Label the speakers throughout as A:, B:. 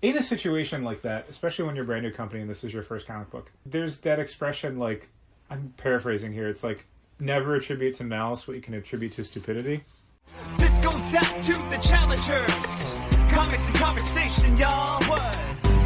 A: In a situation like that, especially when you're a brand new company and this is your first comic book, there's that expression, like, I'm paraphrasing here, it's like, never attribute to Malice what you can attribute to stupidity.
B: This goes out to the challengers. Comics and conversation, y'all. What?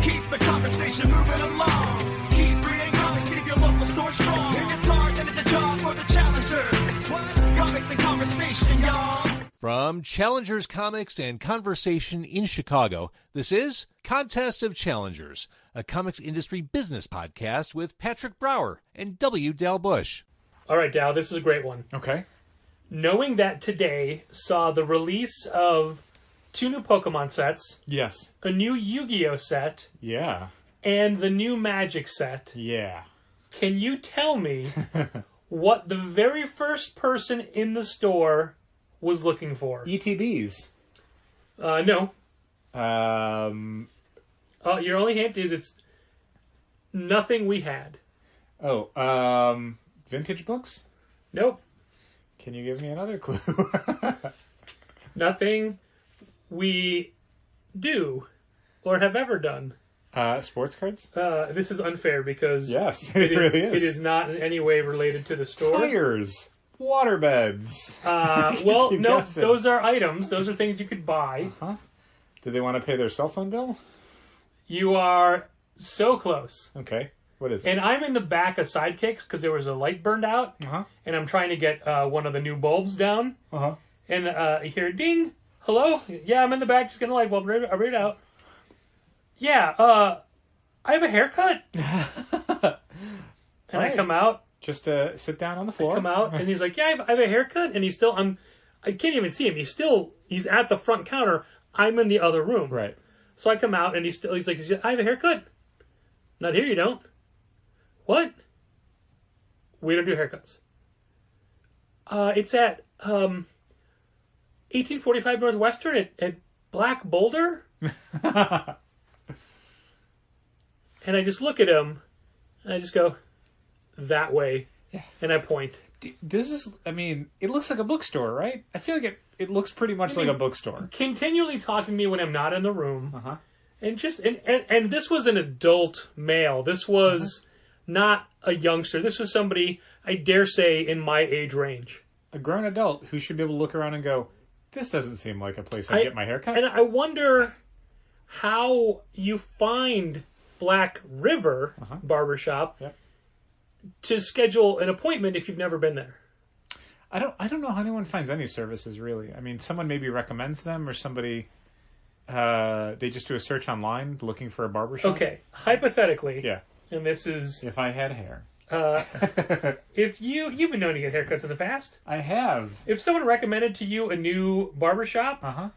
B: Keep the conversation moving along. Keep reading comics, keep your local store strong. If it's hard, then it's a job for the challengers. What? Comics and conversation, y'all.
C: From Challengers Comics and Conversation in Chicago, this is Contest of Challengers, a comics industry business podcast with Patrick Brower and W. Dal Bush.
D: All right, Dal, this is a great one.
A: Okay.
D: Knowing that today saw the release of 2 new Pokemon sets,
A: Yes.
D: a new Yu-Gi-Oh set,
A: Yeah.
D: and the new Magic set,
A: Yeah.
D: can you tell me what the very first person in the store was looking for?
A: ETBs.
D: No.
A: Um,
D: Your only hint is it's nothing we had.
A: Vintage books?
D: Nope.
A: Can you give me another clue?
D: Nothing we do or have ever done.
A: Sports cards?
D: This is unfair because
A: Yes, it really is.
D: It is not in any way related to the store.
A: Tires. Waterbeds.
D: Well,
A: Keep
D: no,
A: guessing.
D: those are items. Those are things you could buy.
A: Huh? Do they want to pay their cell phone bill?
D: You are so close.
A: Okay. What is it?
D: And I'm in the back of Sidekicks because there was a light burned out.
A: Uh-huh.
D: And I'm trying to get one of the new bulbs down.
A: Uh-huh.
D: And I hear ding. Hello? Yeah, I'm in the back just getting a light bulb. I'll read it out. Yeah, I have a haircut. And I come out.
A: Just sit down on the floor.
D: Come out, and he's like, yeah, I have a haircut. And he's still, I can't even see him. He's at the front counter. I'm in the other room.
A: Right.
D: So I come out, and he's like, I have a haircut. Not here, you don't. What? We don't do haircuts. It's at 1845 Northwestern at Black Boulder. And I just look at him, and I just go, that way.
A: Yeah.
D: And I point.
A: This is, I mean, it looks like a bookstore, right? I feel like it looks pretty much like a bookstore.
D: Continually talking to me when I'm not in the room.
A: Uh-huh.
D: And just and this was an adult male. This was not a youngster. This was somebody, I dare say, in my age range.
A: A grown adult who should be able to look around and go, this doesn't seem like a place I'd get my hair cut.
D: And I wonder how you find Black River Barbershop to schedule an appointment if you've never been there.
A: I don't know how anyone finds any services, really. I mean, someone maybe recommends them, or somebody, they just do a search online looking for a barbershop.
D: Okay, hypothetically,
A: Yeah.
D: and this is,
A: If I had hair.
D: if you've been known to get haircuts in the past.
A: I have.
D: If someone recommended to you a new barbershop,
A: Uh-huh.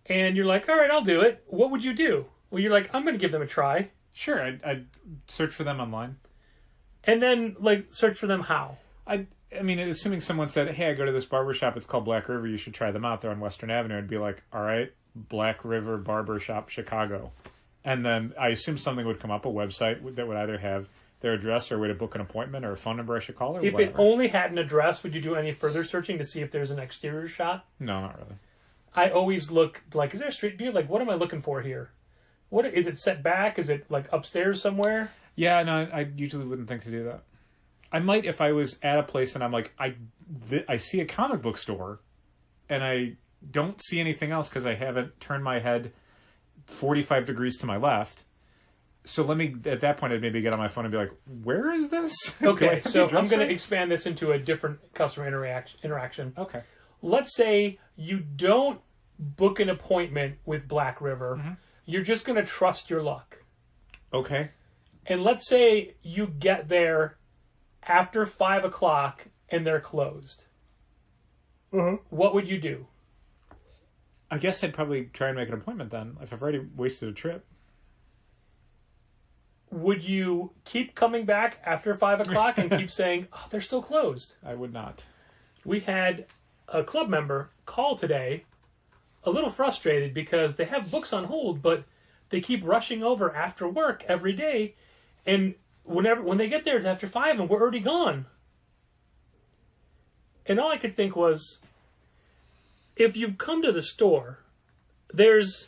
D: and you're like, all right, I'll do it, what would you do? Well, you're like, I'm going to give them a try.
A: Sure, I'd search for them online.
D: And then, like, search for them how?
A: I mean, assuming someone said, hey, I go to this barbershop, it's called Black River, you should try them out. They're on Western Avenue. I'd be like, all right, Black River Barbershop, Chicago. And then I assume something would come up, a website that would either have their address or a way to book an appointment or a phone number I should call or
D: If
A: whatever.
D: it only had an address, would you do any further searching to see if there's an exterior shot?
A: No, not really.
D: I always look, like, is there a street view? Like, what am I looking for here? What is it set back? Is it, like, upstairs somewhere?
A: Yeah, no, I usually wouldn't think to do that. I might if I was at a place and I'm like, I see a comic book store and I don't see anything else because I haven't turned my head 45 degrees to my left. So let me, at that point, I'd maybe get on my phone and be like, where is this?
D: Okay, so I'm going to expand this into a different customer interaction.
A: Okay.
D: Let's say you don't book an appointment with Black River.
A: Mm-hmm.
D: You're just going to trust your luck.
A: Okay.
D: And let's say you get there after 5 o'clock and they're closed. What would you do?
A: I guess I'd probably try and make an appointment then, if I've already wasted a trip.
D: Would you keep coming back after 5 o'clock and keep saying, oh, they're still closed?
A: I would not.
D: We had a club member call today, a little frustrated because they have books on hold, but they keep rushing over after work every day. And when they get there, it's after 5 and we're already gone. And all I could think was, if you've come to the store, there's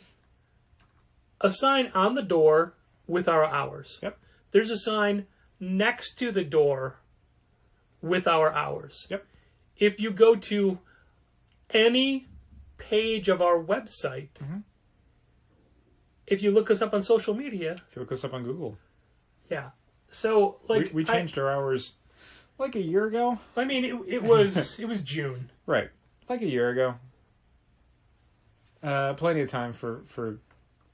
D: a sign on the door with our hours.
A: Yep.
D: There's a sign next to the door with our hours.
A: Yep.
D: If you go to any page of our website, if you look us up on social media,
A: If you look us up on Google.
D: yeah. So like
A: We changed our hours like a year ago.
D: I mean, it was it was June.
A: Right. Like a year ago. Plenty of time for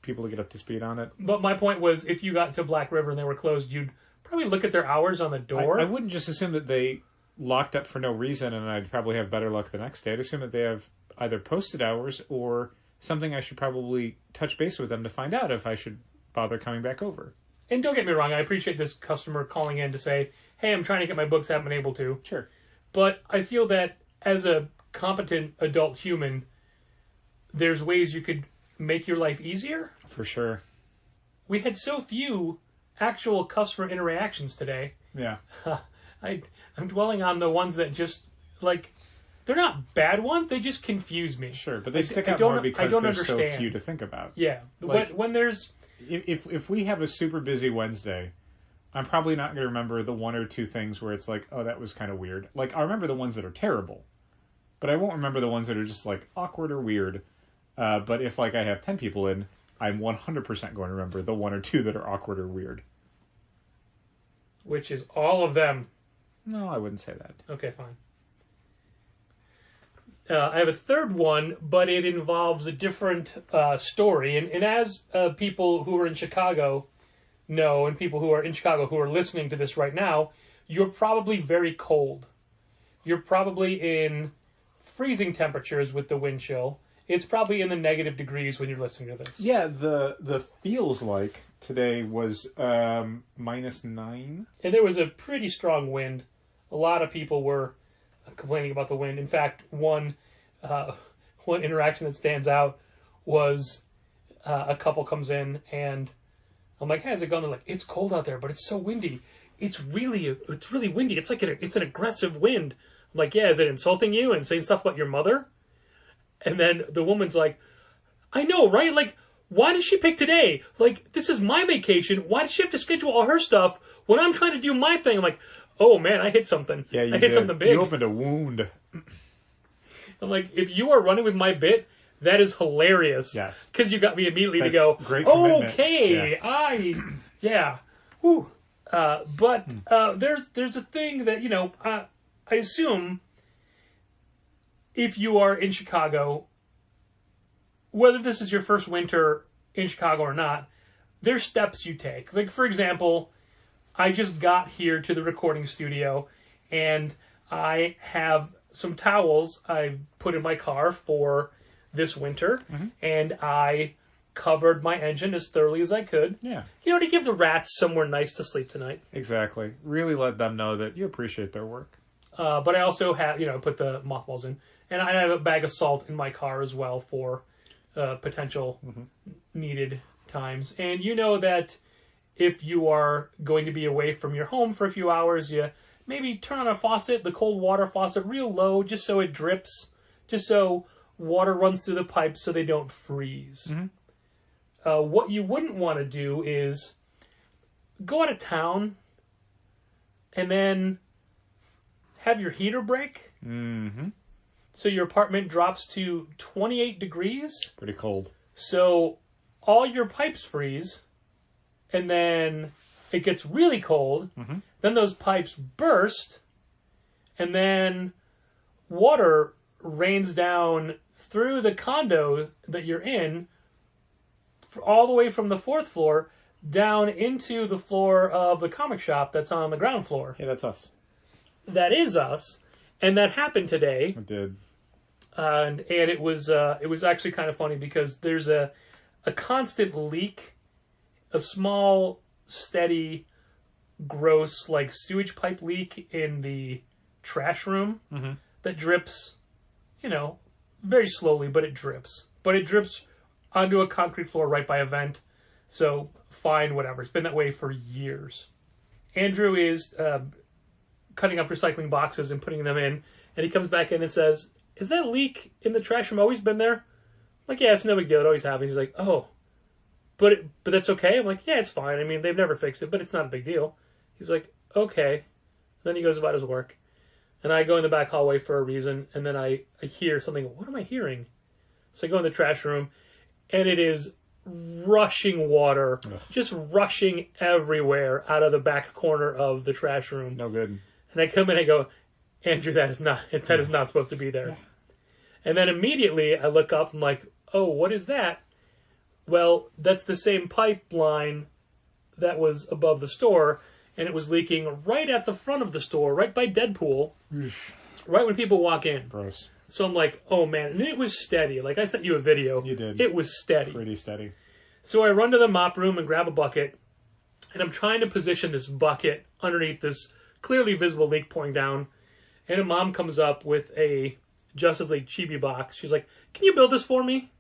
A: people to get up to speed on it.
D: But my point was, if you got to Black River and they were closed, you'd probably look at their hours on the door.
A: I wouldn't just assume that they locked up for no reason and I'd probably have better luck the next day. I'd assume that they have either posted hours or something I should probably touch base with them to find out if I should bother coming back over.
D: And don't get me wrong, I appreciate this customer calling in to say, hey, I'm trying to get my books, haven't been able to.
A: Sure.
D: But I feel that as a competent adult human, there's ways you could make your life easier.
A: For sure.
D: We had so few actual customer interactions today.
A: Yeah.
D: I'm dwelling on the ones that just, like, they're not bad ones, they just confuse me.
A: Sure, but they stick
D: I
A: out
D: don't-
A: more
D: I
A: because
D: don't
A: there's so
D: understand.
A: few to think about.
D: Yeah.
A: Like-
D: when there's...
A: If we have a super busy Wednesday, I'm probably not going to remember the one or two things where it's like, oh, that was kind of weird. Like, I'll remember the ones that are terrible, but I won't remember the ones that are just, like, awkward or weird. But if, like, I have 10 people in, I'm 100% going to remember the one or two that are awkward or weird.
D: Which is all of them.
A: No, I wouldn't say that.
D: Okay, fine. I have a third one, but it involves a different story. And as people who are in Chicago know, and people who are in Chicago who are listening to this right now, you're probably very cold. You're probably in freezing temperatures with the wind chill. It's probably in the negative degrees when you're listening to this.
A: Yeah, the feels like today was -9.
D: And there was a pretty strong wind. A lot of people were complaining about the wind. In fact, one interaction that stands out was a couple comes in and I'm like, "Hey, how's it going?" They're like, "It's cold out there, but it's so windy. It's really windy. It's like it's an aggressive wind." I'm like, "Yeah, is it insulting you and saying stuff about your mother?" And then the woman's like, "I know, right? Like, why did she pick today? Like, this is my vacation. Why does she have to schedule all her stuff when I'm trying to do my thing?" I'm like, "Oh man, I hit something.
A: Yeah, you
D: I hit
A: did.
D: something big."
A: You opened a wound.
D: I'm like, if you are running with my bit, that is hilarious.
A: Yes.
D: Because you got me immediately
A: That's
D: to go,
A: great commitment.
D: okay, yeah. Whew. But there's a thing that, I assume if you are in Chicago, whether this is your first winter in Chicago or not, there's steps you take. Like, for example, I just got here to the recording studio and I have some towels I put in my car for this winter, and I covered my engine as thoroughly as I could.
A: Yeah.
D: To give the rats somewhere nice to sleep tonight.
A: Exactly. Really let them know that you appreciate their work.
D: But I also have, put the mothballs in. And I have a bag of salt in my car as well for potential needed times. And you know that if you are going to be away from your home for a few hours, you maybe turn on a faucet, the cold water faucet, real low, just so it drips, just so water runs through the pipes so they don't freeze. What you wouldn't want to do is go out of town and then have your heater break. So your apartment drops to 28 degrees.
A: Pretty cold.
D: So all your pipes freeze, and then it gets really cold. Then those pipes burst, and then water rains down through the condo that you're in, all the way from the 4th floor down into the floor of the comic shop that's on the ground floor.
A: Yeah, that's us.
D: That is us, and that happened today.
A: It did.
D: And it was actually kind of funny because there's a constant leak, a small, steady, gross like sewage pipe leak in the trash room that drips, very slowly, but it drips. But it drips onto a concrete floor right by a vent. So fine, whatever. It's been that way for years. Andrew is cutting up recycling boxes and putting them in, and he comes back in and says, "Is that leak in the trash room always been there?" I'm like, "Yeah, it's no big deal. It always happens." He's like, "Oh, but that's okay. I'm like, yeah, it's fine. I mean, they've never fixed it, but it's not a big deal. He's like, okay. Then he goes about his work. And I go in the back hallway for a reason, and then I hear something. What am I hearing? So I go in the trash room, and it is rushing water, just rushing everywhere out of the back corner of the trash room.
A: No good.
D: And I come in and I go, Andrew, that is not supposed to be there. Yeah. And then immediately I look up and I'm like, oh, what is that? Well, that's the same pipeline that was above the store, and it was leaking right at the front of the store, right by Deadpool, right when people walk in.
A: Gross.
D: So I'm like, oh man, and it was steady. Like I sent you a video.
A: You did.
D: It was steady.
A: Pretty steady.
D: So I run to the mop room and grab a bucket, and I'm trying to position this bucket underneath this clearly visible leak pouring down, and a mom comes up with a Justice League chibi box. She's like, can you build this for me?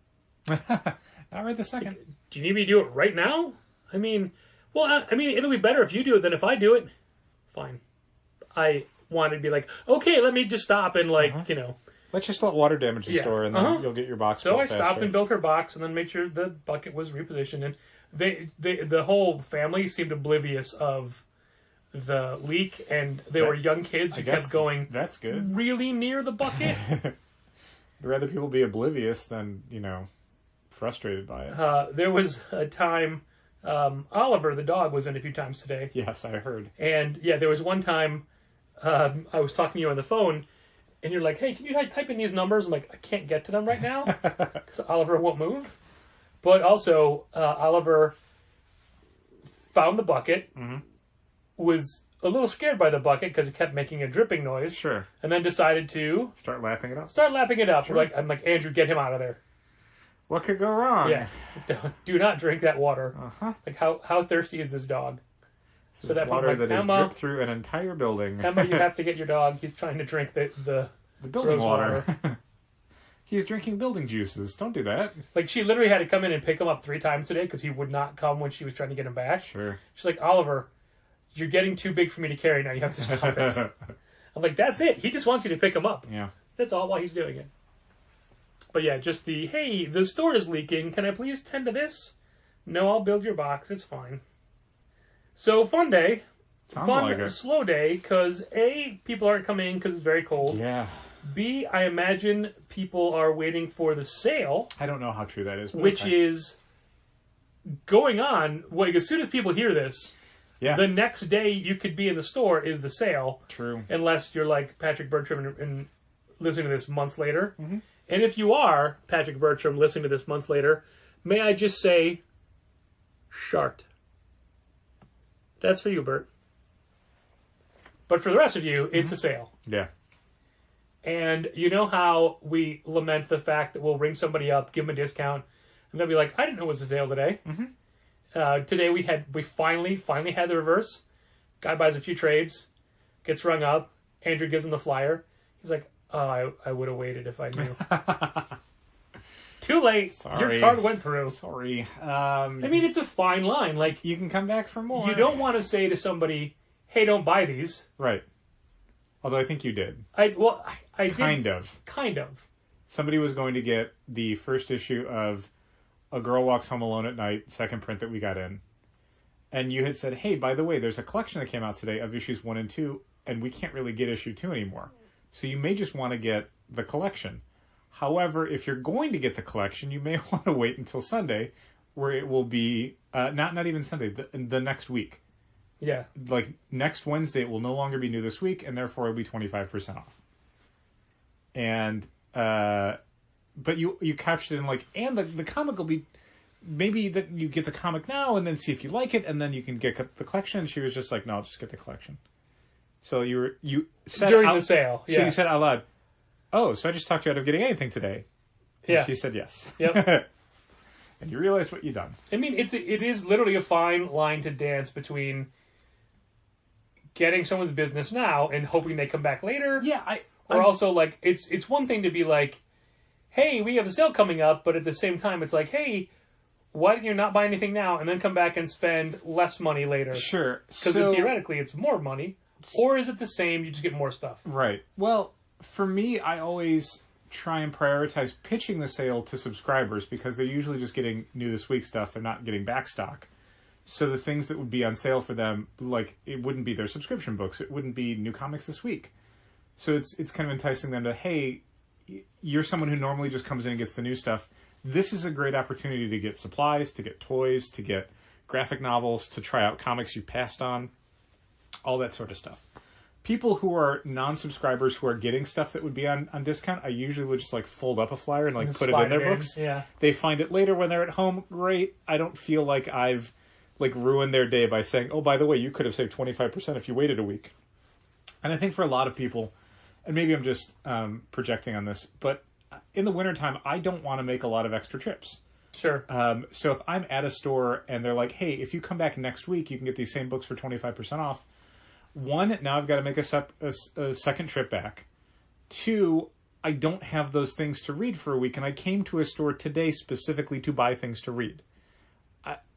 A: Not right this second.
D: Do you need me to do it right now? I mean, well, I mean, it'll be better if you do it than if I do it. Fine. I wanted to be like, okay, let me just stop and
A: Let's just let water damage the store, and then you'll get your box.
D: So I
A: faster.
D: stopped and built her box, and then made sure the bucket was repositioned. And the whole family seemed oblivious of the leak, and they were young kids who kept going.
A: That's good.
D: Really near the bucket.
A: I'd rather people be oblivious than frustrated by it.
D: There was a time Oliver the dog was in a few times today.
A: Yes, I heard.
D: And yeah, there was one time I was talking to you on the phone, and you're like, hey, can you type in these numbers? I'm like, I can't get to them right now because Oliver won't move. But also, Oliver found the bucket, was a little scared by the bucket because it kept making a dripping noise.
A: Sure.
D: And then decided to
A: start lapping it up.
D: Sure. I'm like, Andrew, get him out of there.
A: What could go wrong?
D: Yeah. Do not drink that water.
A: Uh-huh.
D: Like, how thirsty is this dog?
A: So that water that has dripped through an entire building.
D: Emma, you have to get your dog. He's trying to drink the
A: building water. He's drinking building juices. Don't do that.
D: Like, she literally had to come in and pick him up 3 times today because he would not come when she was trying to get him back.
A: Sure.
D: She's like, Oliver, you're getting too big for me to carry now. You have to stop this. I'm like, that's it. He just wants you to pick him up.
A: Yeah.
D: That's all while he's doing it. But yeah, just hey, the store is leaking. Can I please tend to this? No, I'll build your box. It's fine. So, fun day.
A: Sounds like it.
D: Slow day, because A, people aren't coming in because it's very cold.
A: Yeah.
D: B, I imagine people are waiting for the sale.
A: I don't know how true that is.
D: Which is going on. Like, as soon as people hear this, the next day you could be in the store is the sale.
A: True.
D: Unless you're like Patrick Bertram and listening to this months later.
A: Mm-hmm.
D: And if you are Patrick Bertram listening to this months later, may I just say, shart. That's for you, Bert. But for the rest of you, it's a sale.
A: Yeah.
D: And you know how we lament the fact that we'll ring somebody up, give them a discount, and they'll be like, I didn't know it was a sale today. Mm-hmm. Today we finally had the reverse. Guy buys a few trades, gets rung up. Andrew gives him the flyer. He's like, oh, I would have waited if I knew. Too late.
A: Sorry.
D: Your card went through.
A: Sorry.
D: I mean, it's a fine line. Like,
A: you can come back for more.
D: You don't want to say to somebody, hey, don't buy these.
A: Right. Although I think you did.
D: I did.
A: Kind of. Somebody was going to get the first issue of A Girl Walks Home Alone at Night, second print that we got in. And you had said, hey, by the way, there's a collection that came out today of issues 1 and 2, and we can't really get issue 2 anymore. So you may just want to get the collection. However, if you're going to get the collection, you may want to wait until Sunday, where it will be, not even Sunday, the next week.
D: Yeah.
A: Like, next Wednesday, it will no longer be new this week, and therefore it'll be 25% off. And, but you couched it in like, and the comic will be, maybe that you get the comic now, and then see if you like it, and then you can get the collection. And she was just like, no, I'll just get the collection. So you said
D: during the sale.
A: So you said out loud, oh, so I just talked you out of getting anything today. And she said yes.
D: Yep.
A: And you realized what you'd done.
D: I mean, it is literally a fine line to dance between getting someone's business now and hoping they come back later.
A: Yeah,
D: or also, like, it's one thing to be like, hey, we have a sale coming up, but at the same time, it's like, hey, why don't you not buy anything now and then come back and spend less money later?
A: Sure.
D: Because theoretically, it's more money. Or is it the same, you just get more stuff?
A: Right. Well, for me, I always try and prioritize pitching the sale to subscribers because they're usually just getting new this week stuff. They're not getting back stock. So the things that would be on sale for them, like, it wouldn't be their subscription books. It wouldn't be new comics this week. So it's kind of enticing them to, hey, you're someone who normally just comes in and gets the new stuff. This is a great opportunity to get supplies, to get toys, to get graphic novels, to try out comics you passed on, all that sort of stuff. People who are non-subscribers who are getting stuff that would be on discount, I usually would just like fold up a flyer and like put it in their books.
D: Yeah.
A: They find it later when they're at home. Great. I don't feel like I've like ruined their day by saying, oh, by the way, you could have saved 25% if you waited a week. And I think for a lot of people, and maybe I'm just projecting on this, but in the wintertime, I don't want to make a lot of extra trips.
D: Sure.
A: So if I'm at a store and they're like, hey, if you come back next week, you can get these same books for 25% off. One, now I've got to make a second trip back. Two, I don't have those things to read for a week, and I came to a store today specifically to buy things to read.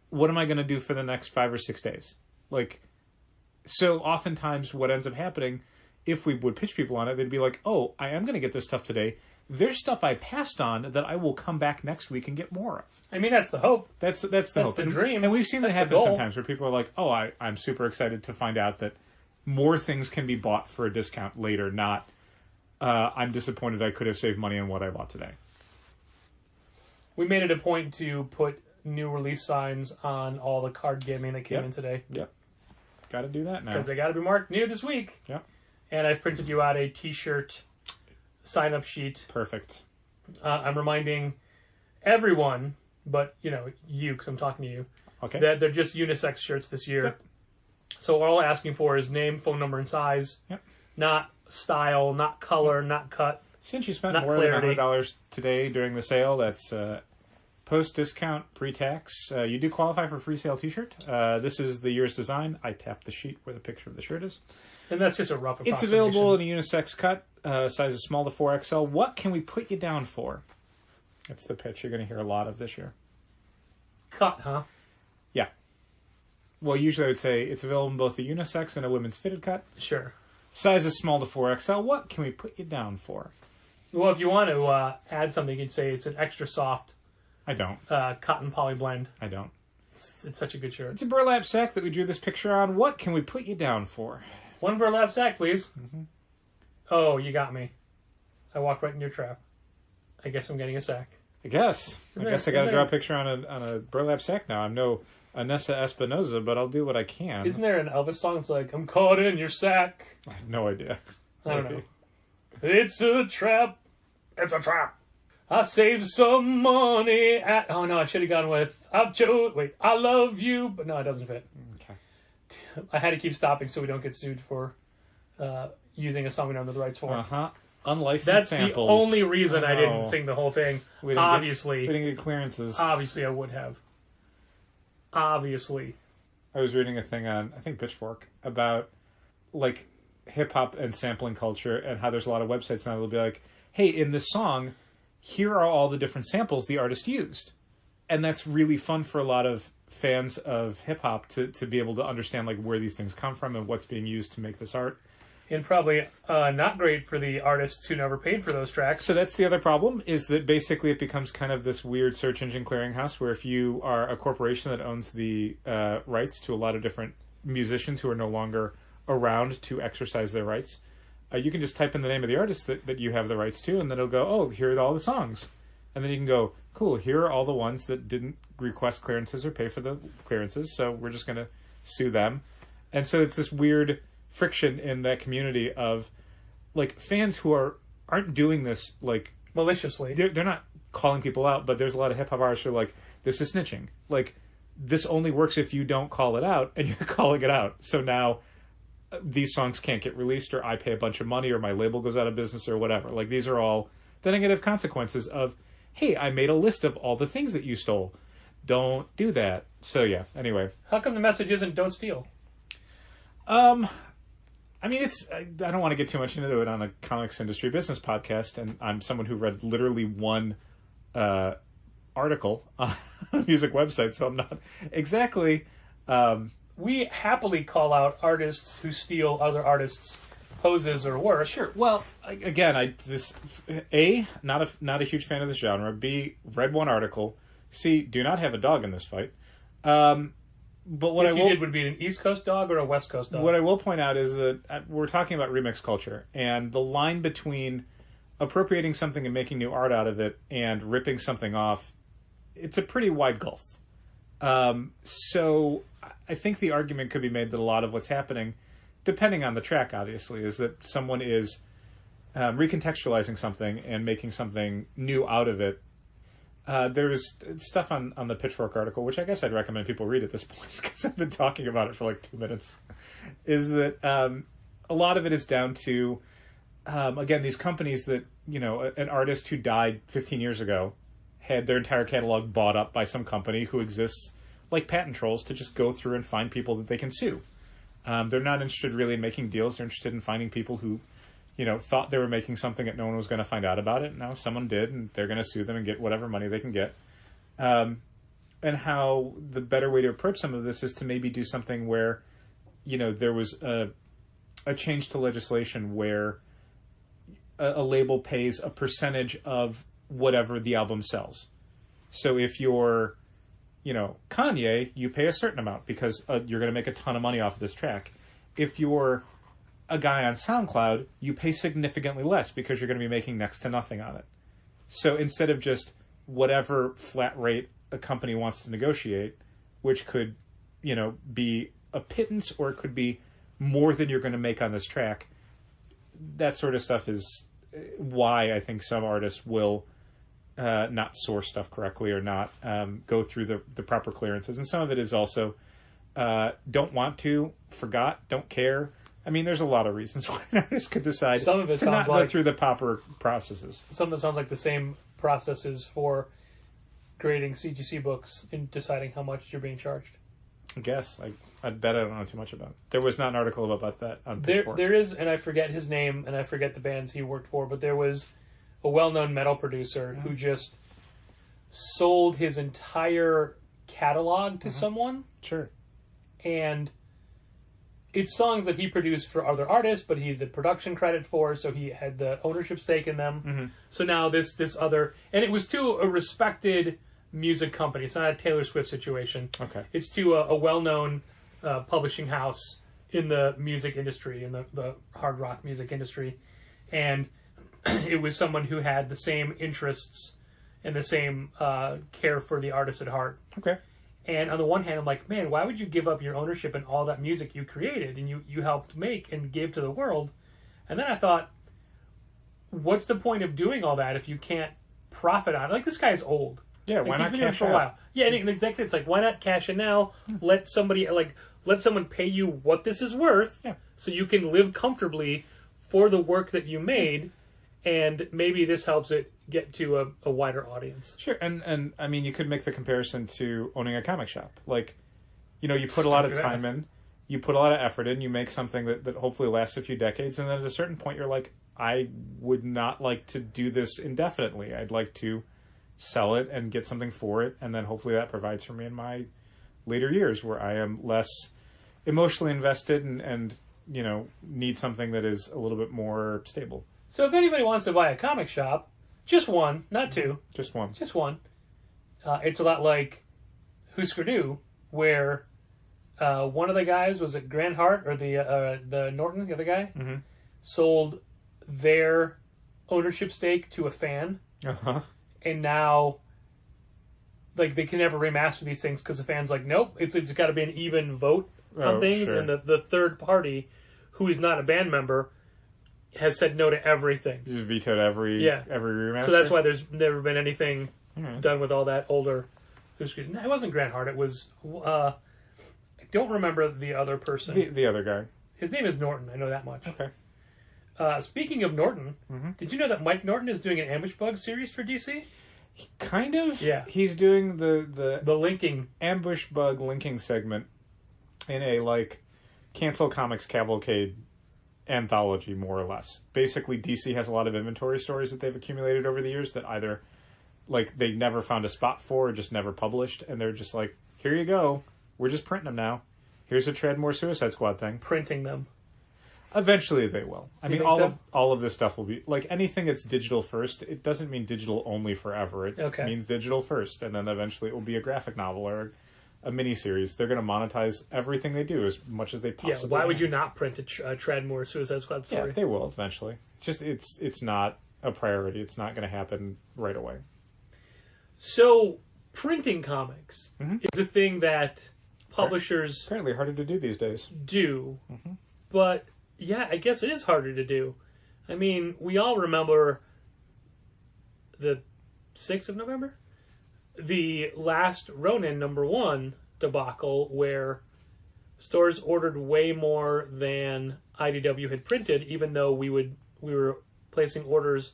A: What am I going to do for the next 5 or 6 days? Like, so oftentimes what ends up happening, if we would pitch people on it, they'd be like, oh, I am going to get this stuff today. There's stuff I passed on that I will come back next week and get more of.
D: I mean, that's the hope.
A: That's the hope.
D: The dream.
A: And we've seen that
D: That's
A: happen
D: the goal.
A: sometimes where people are like, oh, I'm super excited to find out that more things can be bought for a discount later, not I'm disappointed I could have saved money on what I bought today.
D: We made it a point to put new release signs on all the card gaming that came in today.
A: Yep. Got to do that now.
D: Because they got to be marked new this week.
A: Yep.
D: And I've printed you out a t-shirt sign-up sheet.
A: Perfect.
D: I'm reminding everyone, but, you, because I'm talking to you,
A: Okay.
D: that they're just unisex shirts this year.
A: Yep.
D: So all I'm asking for is name, phone number, and size.
A: Yep.
D: Not style, not color, not cut.
A: Since you spent
D: Not
A: more
D: clarity.
A: than $100 today during the sale, that's post-discount, pre-tax. You do qualify for a free sale t-shirt. This is the year's design. I tapped the sheet where the picture of the shirt is.
D: And that's just a rough approximation.
A: It's available in a unisex cut, sizes small to 4XL. What can we put you down for? That's the pitch you're going to hear a lot of this year.
D: Cut, huh?
A: Yeah. Well, usually I would say it's available in both the unisex and a women's fitted cut.
D: Sure.
A: Sizes small to 4XL. What can we put you down for?
D: Well, if you want to add something, you'd say it's an extra soft
A: I don't.
D: cotton poly blend.
A: I don't.
D: It's such a good shirt.
A: It's a burlap sack that we drew this picture on. What can we put you down for?
D: One burlap sack, please.
A: Mm-hmm.
D: Oh, you got me. I walked right in your trap. I guess I'm getting a sack.
A: I guess. I got to
D: there-
A: draw a picture on a burlap sack now. I'm no Anessa Espinoza, but I'll do what I can.
D: Isn't there an Elvis song that's like, I'm caught in your sack?
A: I have no idea.
D: I don't know. It's a trap. It's a trap. I saved some money at... Oh, no, I should have gone with... I love you. But no, it doesn't fit.
A: Okay.
D: I had to keep stopping so we don't get sued for using a song we don't know the rights for.
A: Uh-huh. Unlicensed
D: That's
A: samples.
D: the only reason I didn't
A: Oh.
D: sing the whole thing.
A: We didn't
D: Obviously.
A: we didn't get clearances.
D: Obviously, I would have. Obviously.
A: I was reading a thing on, I think, Pitchfork about, like, hip-hop and sampling culture and how there's a lot of websites now that'll be like, hey, in this song, here are all the different samples the artist used. And that's really fun for a lot of fans of hip-hop to be able to understand, like, where these things come from and what's being used to make this art.
D: And probably not great for the artists who never paid for those tracks.
A: So that's the other problem, is that basically it becomes kind of this weird search engine clearinghouse where if you are a corporation that owns the rights to a lot of different musicians who are no longer around to exercise their rights, you can just type in the name of the artist that you have the rights to, and then it'll go, oh, here are all the songs. And then you can go, cool, here are all the ones that didn't request clearances or pay for the clearances, so we're just going to sue them. And so it's this weird friction in that community of, like, fans who aren't doing this, like...
D: Maliciously.
A: They're not calling people out, but there's a lot of hip-hop artists who are like, this is snitching. Like, this only works if you don't call it out, and you're calling it out. So now these songs can't get released, or I pay a bunch of money, or my label goes out of business, or whatever. Like, these are all the negative consequences of, hey, I made a list of all the things that you stole. Don't do that. So, yeah, anyway.
D: How come the message isn't don't steal?
A: I mean, I don't want to get too much into it on a comics industry business podcast, and I'm someone who read literally one article on a music website, so I'm not exactly...
D: We happily call out artists who steal other artists' poses or work.
A: Sure. Well, again, not a huge fan of this genre. B, read one article. C, do not have a dog in this fight. But what
D: If you did, would it be an East Coast dog or a West Coast dog?
A: What I will point out is that we're talking about remix culture, and the line between appropriating something and making new art out of it and ripping something off, it's a pretty wide gulf. So I think the argument could be made that a lot of what's happening, depending on the track, obviously, is that someone is recontextualizing something and making something new out of it. There was stuff on the Pitchfork article, which I guess I'd recommend people read at this point because I've been talking about it for like 2 minutes, is that a lot of it is down to, again, these companies that, an artist who died 15 years ago had their entire catalog bought up by some company who exists like patent trolls to just go through and find people that they can sue. They're not interested really in making deals. They're interested in finding people who thought they were making something that no one was going to find out about it. Now someone did, and they're going to sue them and get whatever money they can get. And how the better way to approach some of this is to maybe do something where, there was a change to legislation where a label pays a percentage of whatever the album sells. So if you're, Kanye, you pay a certain amount because you're going to make a ton of money off of this track. If you're a guy on SoundCloud, you pay significantly less because you're going to be making next to nothing on it. So instead of just whatever flat rate a company wants to negotiate, which could, be a pittance or it could be more than you're going to make on this track, that sort of stuff is why I think some artists will not source stuff correctly or not go through the proper clearances. And some of it is also don't want to, forgot, don't care. I mean, there's a lot of reasons why an artist could decide
D: some of it
A: to not go through the proper processes.
D: Some of it sounds like the same processes for grading CGC books and deciding how much you're being charged.
A: I guess. I bet I don't know too much about. There was not an article about that on Pitchfork.
D: There is, and I forget his name, and I forget the bands he worked for, but there was a well-known metal producer who just sold his entire catalog to someone.
A: Sure. And
D: it's songs that he produced for other artists, but he had the production credit for, so he had the ownership stake in them.
A: Mm-hmm.
D: So now this other... And it was to a respected music company. It's not a Taylor Swift situation.
A: Okay.
D: It's to a well-known publishing house in the music industry, in the hard rock music industry. And it was someone who had the same interests and the same care for the artist at heart.
A: Okay.
D: And on the one hand, I'm like, man, why would you give up your ownership and all that music you created and you helped make and give to the world? And then I thought, what's the point of doing all that if you can't profit on it? Like, this guy's old.
A: Yeah,
D: like,
A: why not cash
D: for a while. Yeah, and exactly. It's like, why not cash in now? Let someone pay you what this is worth, so you can live comfortably for the work that you made, and maybe this helps it get to a wider audience.
A: Sure, and I mean, you could make the comparison to owning a comic shop. Like, you put a lot of time in, you put a lot of effort in, you make something that hopefully lasts a few decades, and then at a certain point you're like, I would not like to do this indefinitely. I'd like to sell it and get something for it, and then hopefully that provides for me in my later years where I am less emotionally invested and need something that is a little bit more stable.
D: So if anybody wants to buy a comic shop, just one, not two.
A: Just one.
D: Just one. It's a lot like Husker Du, where one of the guys, was it Grant Hart or the Norton, the other guy, sold their ownership stake to a fan.
A: Uh-huh.
D: And now, like, they can never remaster these things because the fan's like, nope, it's got to be an even vote on things.
A: Sure.
D: And the third party, who is not a band member, has said no to everything.
A: Just vetoed every remaster.
D: So that's why there's never been anything done with all that older. No, it wasn't Grant Hart. It was I don't remember the other person.
A: The other guy.
D: His name is Norton. I know that much.
A: Okay.
D: Speaking of Norton, did you know that Mike Norton is doing an Ambush Bug series for DC?
A: Kind of.
D: Yeah.
A: He's doing the
D: linking
A: Ambush Bug linking segment in a Cancel Comics Cavalcade anthology, more or less. Basically, DC has a lot of inventory stories that they've accumulated over the years that either they never found a spot for or just never published, and they're just like, here you go, we're just printing them now. Here's a Treadmore Suicide Squad thing.
D: Printing them.
A: Eventually they will. I mean,
D: think so?
A: all of this stuff will be... Like, anything that's digital first, it doesn't mean digital only forever. It
D: Okay.
A: means digital first, and then eventually it will be a graphic novel or a miniseries. They're going to monetize everything they do as much as they possibly
D: Why would
A: can.
D: you not print a Treadmore Suicide Squad story?
A: Yeah, they will eventually. It's not a priority. It's not going to happen right away.
D: So, printing comics
A: Mm-hmm.
D: is a thing that publishers
A: Apparently harder to do these days.
D: do. But, yeah, I guess it is harder to do. I mean, we all remember the 6th of November? The last Ronin #1 debacle where stores ordered way more than IDW had printed, even though we were placing orders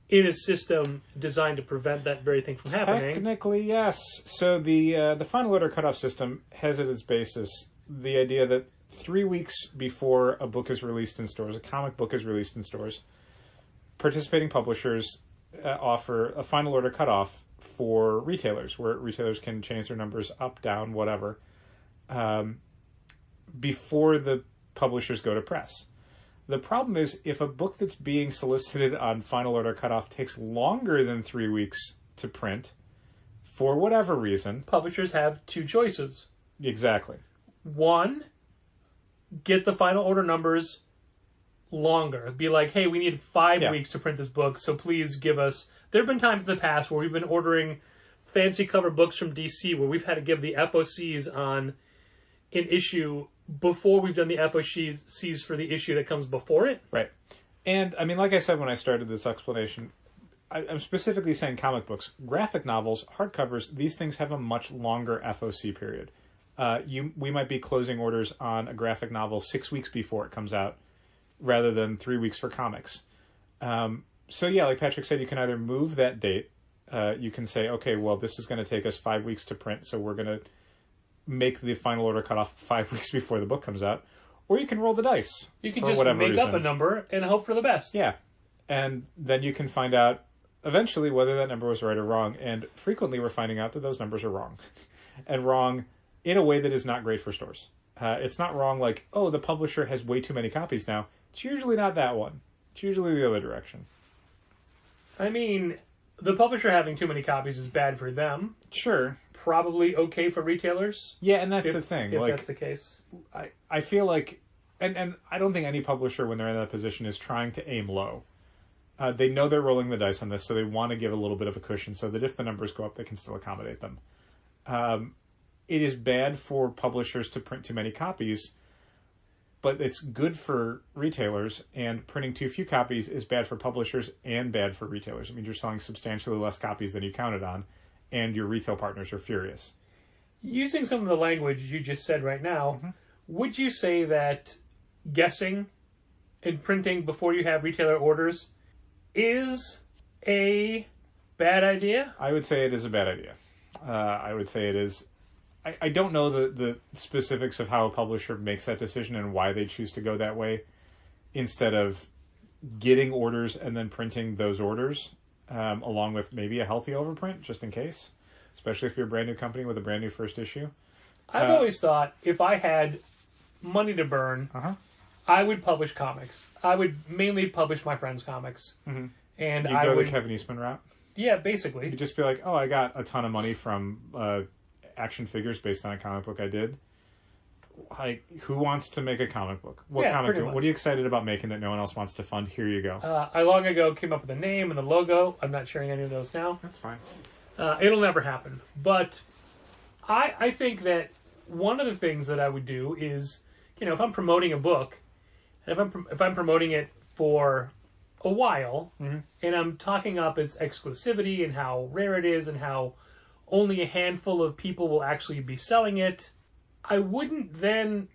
D: in a system designed to prevent that very thing from happening.
A: Technically, yes. So the final order cutoff system has at its basis the idea that 3 weeks before a book is released in stores, a comic book is released in stores, participating publishers offer a final order cutoff for retailers, where retailers can change their numbers up, down, whatever, before the publishers go to press. The problem is, if a book that's being solicited on final order cutoff takes longer than 3 weeks to print, for whatever reason...
D: Publishers have two choices.
A: Exactly.
D: One, get the final order numbers longer. Be like, hey, we need 5 weeks to print this book, so please give us... There have been times in the past where we've been ordering fancy cover books from DC where we've had to give the FOCs on an issue before we've done the FOCs for the issue that comes before it.
A: Right. And, I mean, like I said when I started this explanation, I'm specifically saying comic books. Graphic novels, hardcovers, these things have a much longer FOC period. We might be closing orders on a graphic novel 6 weeks before it comes out, rather than 3 weeks for comics. So yeah, like Patrick said, you can either move that date. You can say, okay, well, this is going to take us 5 weeks to print, so we're going to make the final order cutoff 5 weeks before the book comes out. Or you can roll the dice.
D: You can
A: for
D: just
A: whatever
D: make
A: reason.
D: up a number and hope for the best.
A: Yeah. And then you can find out eventually whether that number was right or wrong. And frequently we're finding out that those numbers are wrong. And wrong in a way that is not great for stores. It's not wrong like, oh, the publisher has way too many copies now. It's usually not that one. It's usually the other direction.
D: I mean, the publisher having too many copies is bad for them.
A: Sure.
D: Probably okay for retailers.
A: Yeah, and that's the thing.
D: If
A: like,
D: that's the case.
A: I feel like, and I don't think any publisher, when they're in that position, is trying to aim low. They know they're rolling the dice on this, so they want to give a little bit of a cushion so that if the numbers go up, they can still accommodate them. It is bad for publishers to print too many copies, but it's good for retailers, and printing too few copies is bad for publishers and bad for retailers. It means you're selling substantially less copies than you counted on, and your retail partners are furious.
D: Using some of the language you just said right now, would you say that guessing and printing before you have retailer orders is a bad idea?
A: I would say it is a bad idea. I would say it is... I don't know the specifics of how a publisher makes that decision and why they choose to go that way instead of getting orders and then printing those orders along with maybe a healthy overprint just in case, especially if you're a brand new company with a brand new first issue.
D: I've always thought if I had money to burn, I would publish comics. I would mainly publish my friends' comics.
A: Mm-hmm.
D: And
A: You go the Kevin Eastman route?
D: Yeah, basically.
A: You'd just be like, oh, I got a ton of money from action figures based on a comic book I did. Like, who wants to make a comic book? What comic? What are you excited about making that no one else wants to fund? Here you go.
D: I long ago came up with a name and the logo. I'm not sharing any of those now.
A: That's fine.
D: It'll never happen. But I think that one of the things that I would do is, you know, if I'm promoting a book, and if I'm promoting it for a while, and I'm talking up its exclusivity and how rare it is and how only a handful of people will actually be selling it, I wouldn't then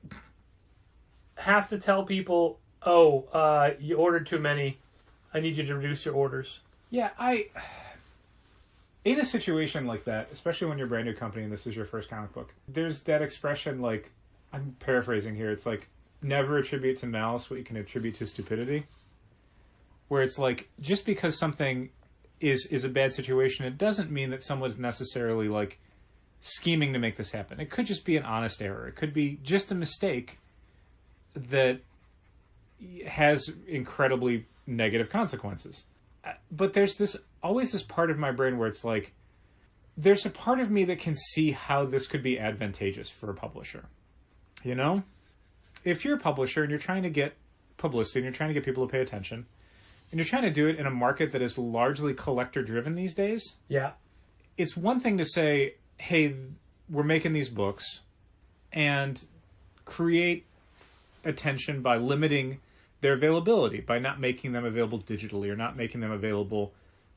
D: have to tell people, oh, you ordered too many, I need you to reduce your orders.
A: Yeah, in a situation like that, especially when you're a brand new company and this is your first comic book, there's that expression, like, I'm paraphrasing here, it's like, never attribute to Malice what you can attribute to Stupidity. Where it's like, just because something is a bad situation, it doesn't mean that someone's necessarily, like, scheming to make this happen. It could just be an honest error. It could be just a mistake that has incredibly negative consequences. But there's always this part of my brain where it's like, there's a part of me that can see how this could be advantageous for a publisher. You know? If you're a publisher and you're trying to get publicity and you're trying to get people to pay attention, and you're trying to do it in a market that is largely collector-driven these days,
D: Yeah.
A: it's one thing to say, hey, we're making these books, and create attention by limiting their availability, by not making them available digitally or not making them available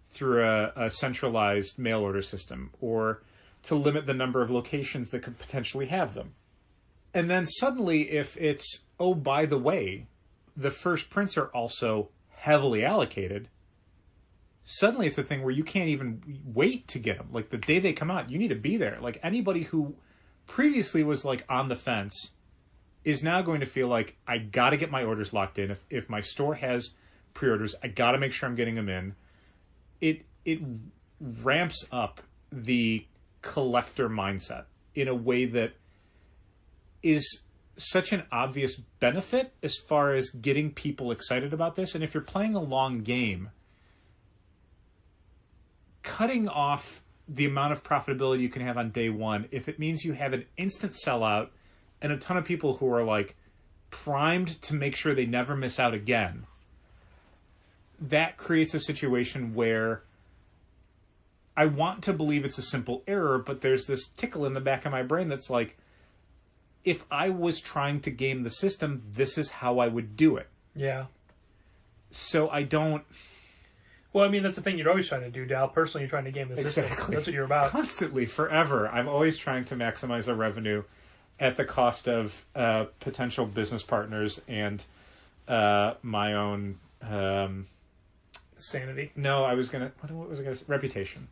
A: through a centralized mail order system, or to limit the number of locations that could potentially have them. And then suddenly, if it's, oh, by the way, the first prints are also heavily allocated, suddenly it's a thing where you can't even wait to get them. Like, the day they come out, you need to be there. Like, anybody who previously was, like, on the fence is now going to feel like, I got to get my orders locked in. If my store has pre-orders, I got to make sure I'm getting them in. It ramps up the collector mindset in a way that is such an obvious benefit as far as getting people excited about this. And if you're playing a long game, cutting off the amount of profitability you can have on day one, if it means you have an instant sellout and a ton of people who are like primed to make sure they never miss out again, that creates a situation where I want to believe it's a simple error, but there's this tickle in the back of my brain that's like, if I was trying to game the system, this is how I would do it.
D: Yeah.
A: So I don't...
D: Well, I mean, that's the thing you're always trying to do, Dal. Personally, you're trying to game the system.
A: Exactly.
D: That's what you're about.
A: Constantly, forever. I'm always trying to maximize our revenue at the cost of potential business partners and my own...
D: Sanity.
A: No, I was going to... What was I going to say? Reputation.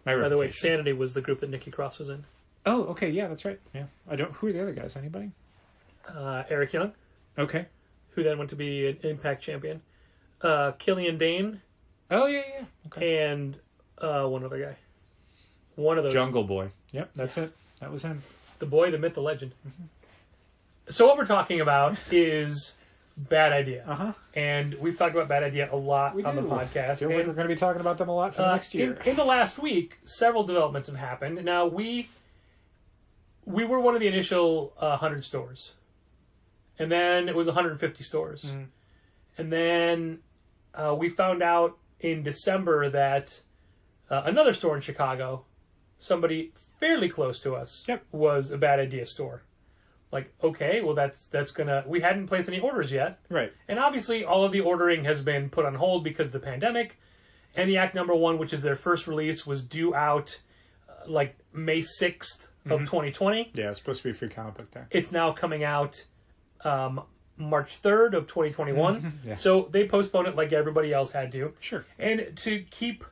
A: My reputation.
D: By the way, Sanity was the group that Nikki Cross was in.
A: Oh, okay, yeah, that's right. Yeah, I don't. Who are the other guys? Anybody?
D: Eric Young,
A: Okay.
D: who then went to be an Impact champion. Killian Dane,
A: Oh yeah, yeah. Okay.
D: and one other guy. One of those.
A: Jungle Boy. Yep, that's it. That was him.
D: The boy, the myth, the legend. Mm-hmm. So what we're talking about is Bad Idea.
A: Uh-huh.
D: And we've talked about Bad Idea a lot on the
A: do.
D: podcast.
A: Feels like we're going to be talking about them a lot for the next year.
D: In the last week, several developments have happened. Now, we were one of the initial 100 stores. And then it was 150 stores. Mm. And then we found out in December that another store in Chicago, somebody fairly close to us, was a Bad Idea store. Like, okay, well, that's gonna... We hadn't placed any orders yet.
A: Right. And
D: obviously, all of the ordering has been put on hold because of the pandemic. ENIAC #1, which is their first release, was due out like May 6th of 2020.
A: Yeah, it's supposed to be free comic book day.
D: It's now coming out March 3rd of 2021.
A: Yeah.
D: So they postponed it like everybody else had to.
A: Sure.
D: And to keep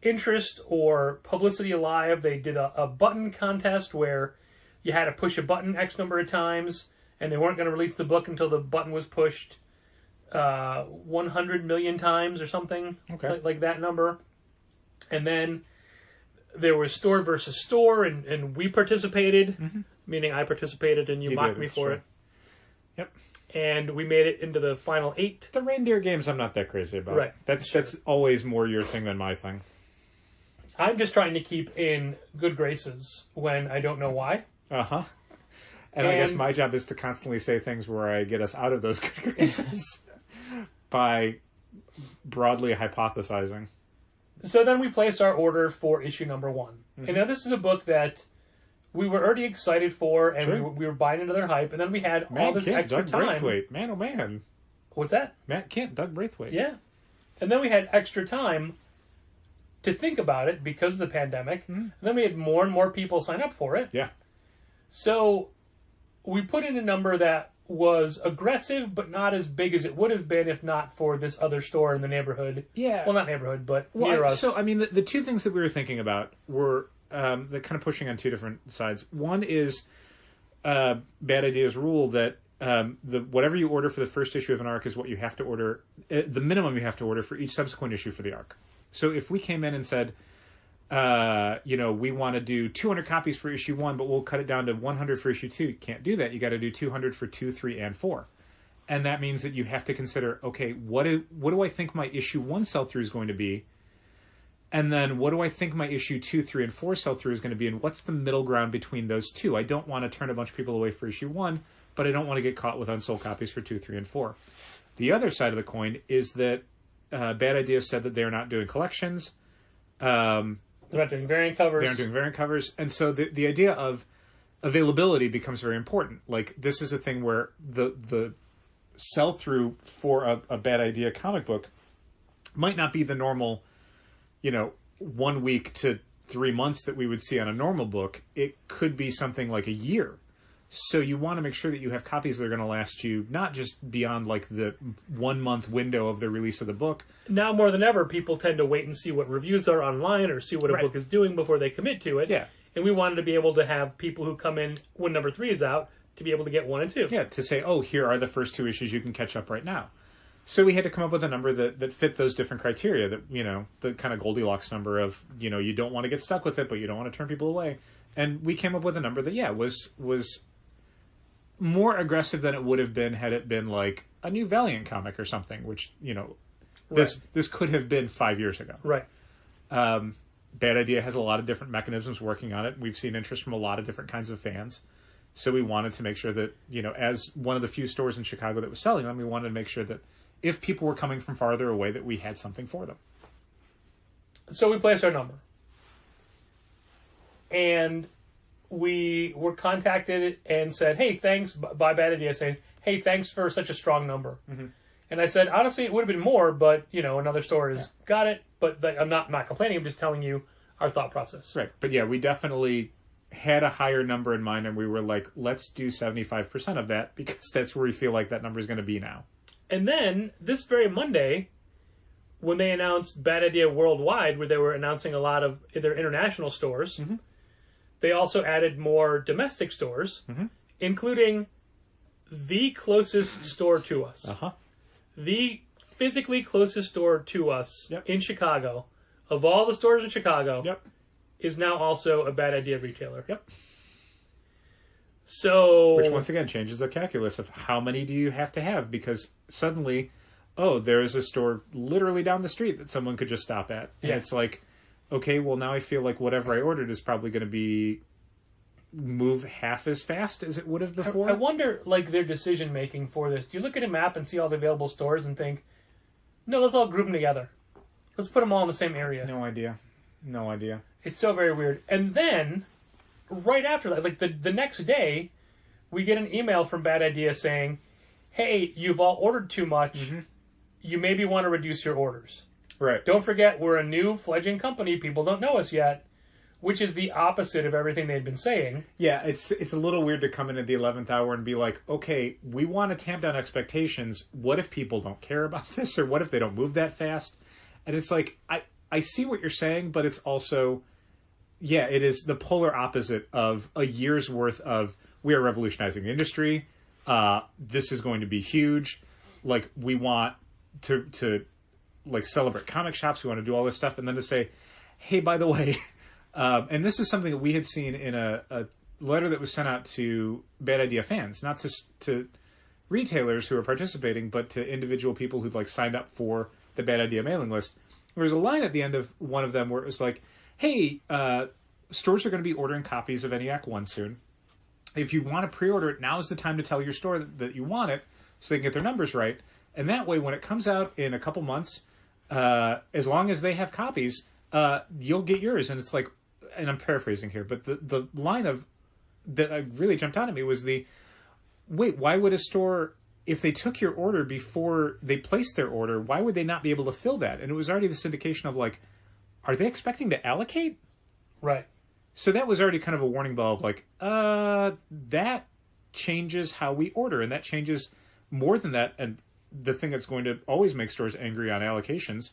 D: interest or publicity alive, they did a button contest where you had to push a button X number of times, and they weren't going to release the book until the button was pushed 100 million times or something, like that number. And then there was store versus store, and we participated, meaning I participated, and you mocked me for it.
A: Yep.
D: And we made it into the final 8.
A: The reindeer games I'm not that crazy about.
D: Right.
A: That's always more your thing than my thing.
D: I'm just trying to keep in good graces when I don't know why.
A: Uh-huh. And I guess my job is to constantly say things where I get us out of those good graces by broadly hypothesizing.
D: So then we placed our order for issue #1. Mm-hmm. And now this is a book that we were already excited for, and we were buying into their hype, and then we had all this extra
A: Doug
D: time.
A: Braithwaite. Man, oh man.
D: What's that?
A: Matt Kent, Doug Braithwaite.
D: Yeah. And then we had extra time to think about it because of the pandemic. Mm-hmm. And then we had more and more people sign up for it.
A: Yeah.
D: So we put in a number that was aggressive, but not as big as it would have been if not for this other store in the neighborhood.
A: Yeah.
D: Well, not neighborhood, but near us.
A: So, I mean, the two things that we were thinking about were they're kind of pushing on two different sides. One is Bad Idea's rule that whatever you order for the first issue of an arc is what you have to order, the minimum you have to order for each subsequent issue for the arc. So if we came in and said, we want to do 200 copies for issue 1, but we'll cut it down to 100 for issue 2. You can't do that. You got to do 200 for 2, 3, and 4. And that means that you have to consider, okay, what do I think my issue 1 sell-through is going to be? And then what do I think my issue 2, 3, and 4 sell-through is going to be? And what's the middle ground between those two? I don't want to turn a bunch of people away for issue 1, but I don't want to get caught with unsold copies for 2, 3, and 4. The other side of the coin is that Bad Idea said that they're not doing collections.
D: They're not doing variant covers.
A: They aren't doing variant covers. And so the idea of availability becomes very important. Like, this is a thing where the sell-through for a Bad Idea comic book might not be the normal, 1 week to 3 months that we would see on a normal book. It could be something like a year. So you want to make sure that you have copies that are going to last you not just beyond like the 1 month window of the release of the book.
D: Now more than ever, people tend to wait and see what reviews are online or see what a book is doing before they commit to it.
A: Yeah.
D: And we wanted to be able to have people who come in when number 3 is out to be able to get 1 and 2.
A: Yeah, to say, oh, here are the first 2 issues you can catch up right now. So we had to come up with a number that fit those different criteria, that, the kind of Goldilocks number of, you don't want to get stuck with it, but you don't want to turn people away. And we came up with a number that, was more aggressive than it would have been had it been like a new Valiant comic or something, which, this could have been 5 years ago.
D: Right.
A: Bad Idea has a lot of different mechanisms working on it. We've seen interest from a lot of different kinds of fans. So we wanted to make sure that, as one of the few stores in Chicago that was selling them, we wanted to make sure that if people were coming from farther away, that we had something for them.
D: So we placed our number. And we were contacted and said, hey, thanks, by Bad Idea, saying, hey, thanks for such a strong number. Mm-hmm. And I said, honestly, it would have been more, but, another store has got it. But I'm not complaining. I'm just telling you our thought process.
A: Right. But yeah, we definitely had a higher number in mind, and we were like, let's do 75% of that, because that's where we feel like that number is going to be now.
D: And then, this very Monday, when they announced Bad Idea Worldwide, where they were announcing a lot of their international stores, mm-hmm. they also added more domestic stores, mm-hmm. including the closest store to us.
A: Uh-huh.
D: The physically closest store to us in Chicago, of all the stores in Chicago, is now also a Bad Idea retailer.
A: Yep.
D: So,
A: which once again changes the calculus of how many do you have to have, because suddenly, there is a store literally down the street that someone could just stop at. And it's like, okay, well now I feel like whatever I ordered is probably going to move half as fast as it would have before.
D: I wonder, their decision making for this. Do you look at a map and see all the available stores and think, no, let's all group them together. Let's put them all in the same area.
A: No idea.
D: It's so very weird. And then, right after that, the next day, we get an email from Bad Idea saying, hey, you've all ordered too much. Mm-hmm. You maybe want to reduce your orders.
A: Right.
D: Don't forget, we're a new fledgling company. People don't know us yet, which is the opposite of everything they'd been saying.
A: Yeah, it's a little weird to come in at the 11th hour and be like, okay, we want to tamp down expectations. What if people don't care about this? Or what if they don't move that fast? And it's like, I see what you're saying, but it's also, it is the polar opposite of a year's worth of, we are revolutionizing the industry. This is going to be huge. We want to celebrate comic shops. We want to do all this stuff. And then to say, hey, by the way, and this is something that we had seen in a letter that was sent out to Bad Idea fans, not to retailers who are participating, but to individual people who've signed up for the Bad Idea mailing list. There was a line at the end of one of them where it was like, hey, stores are going to be ordering copies of ENIAC 1 soon. If you want to pre-order it, now is the time to tell your store that you want it so they can get their numbers right. And that way, when it comes out in a couple months, as long as they have copies, you'll get yours. And it's like, and I'm paraphrasing here, but the line of that really jumped out at me was wait, why would a store, if they took your order before they placed their order, why would they not be able to fill that? And it was already this indication of are they expecting to allocate?
D: Right.
A: So that was already kind of a warning bell of that changes how we order, and that changes more than that. And the thing that's going to always make stores angry on allocations,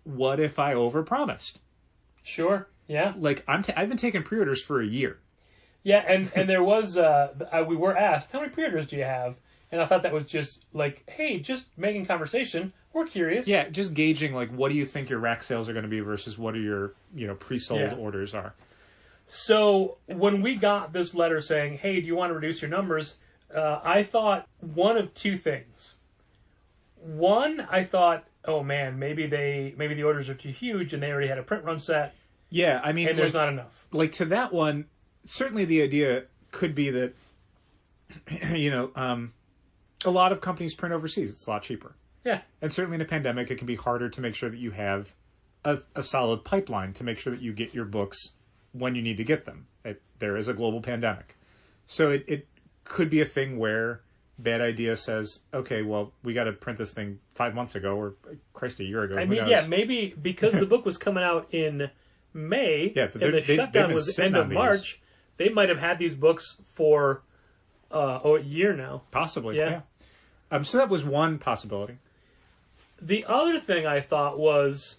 A: what if I overpromised?
D: Sure. Yeah.
A: I've been taking pre-orders for a year.
D: Yeah, and there was we were asked, how many pre-orders do you have? And I thought that was just hey, just making conversation. We're curious.
A: Yeah, just gauging what do you think your rack sales are going to be versus what are your pre-sold orders are.
D: So when we got this letter saying, hey, do you want to reduce your numbers? I thought one of two things. One, I thought, oh man, maybe the orders are too huge and they already had a print run set.
A: Yeah, I mean,
D: and there's not enough.
A: Like to that one, certainly the idea could be that, a lot of companies print overseas. It's a lot cheaper.
D: Yeah.
A: And certainly in a pandemic, it can be harder to make sure that you have a solid pipeline to make sure that you get your books when you need to get them. There is a global pandemic. So it could be a thing where Bad Idea says, okay, well, we got to print this thing 5 months ago or, Christ, a year ago.
D: I mean, yeah, maybe because the book was coming out in May and the shutdown was the end of March, they might have had these books for a year now.
A: Possibly, yeah. So that was one possibility.
D: The other thing I thought was,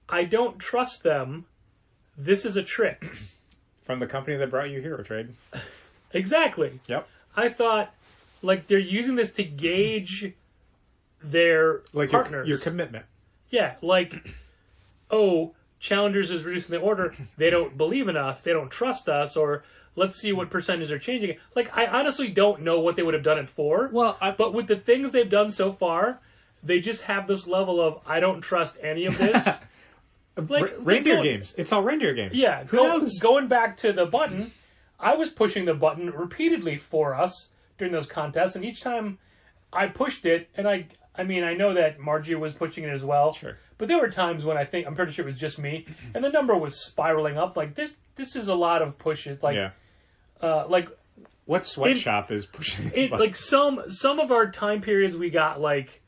D: I don't trust them. This is a trick.
A: From the company that brought you Hero Trade.
D: Exactly.
A: Yep.
D: I thought, like, they're using this to gauge their partners.
A: Your commitment.
D: Yeah, like, oh, Challengers is reducing the order. They don't believe in us. They don't trust us. Or let's see what percentages are changing. Like, I honestly don't know what they would have done it for.
A: Well,
D: but with the things they've done so far, they just have this level of, I don't trust any of this.
A: Like reindeer games. It's all reindeer games.
D: Yeah. Going back to the button, I was pushing the button repeatedly for us during those contests, and each time I pushed it, and I mean, I know that Margie was pushing it as well.
A: Sure.
D: But there were times when I'm pretty sure it was just me, and the number was spiraling up. Like, this is a lot of pushes. Like, like
A: what sweatshop is pushing this button?
D: Like, some of our time periods we got, like,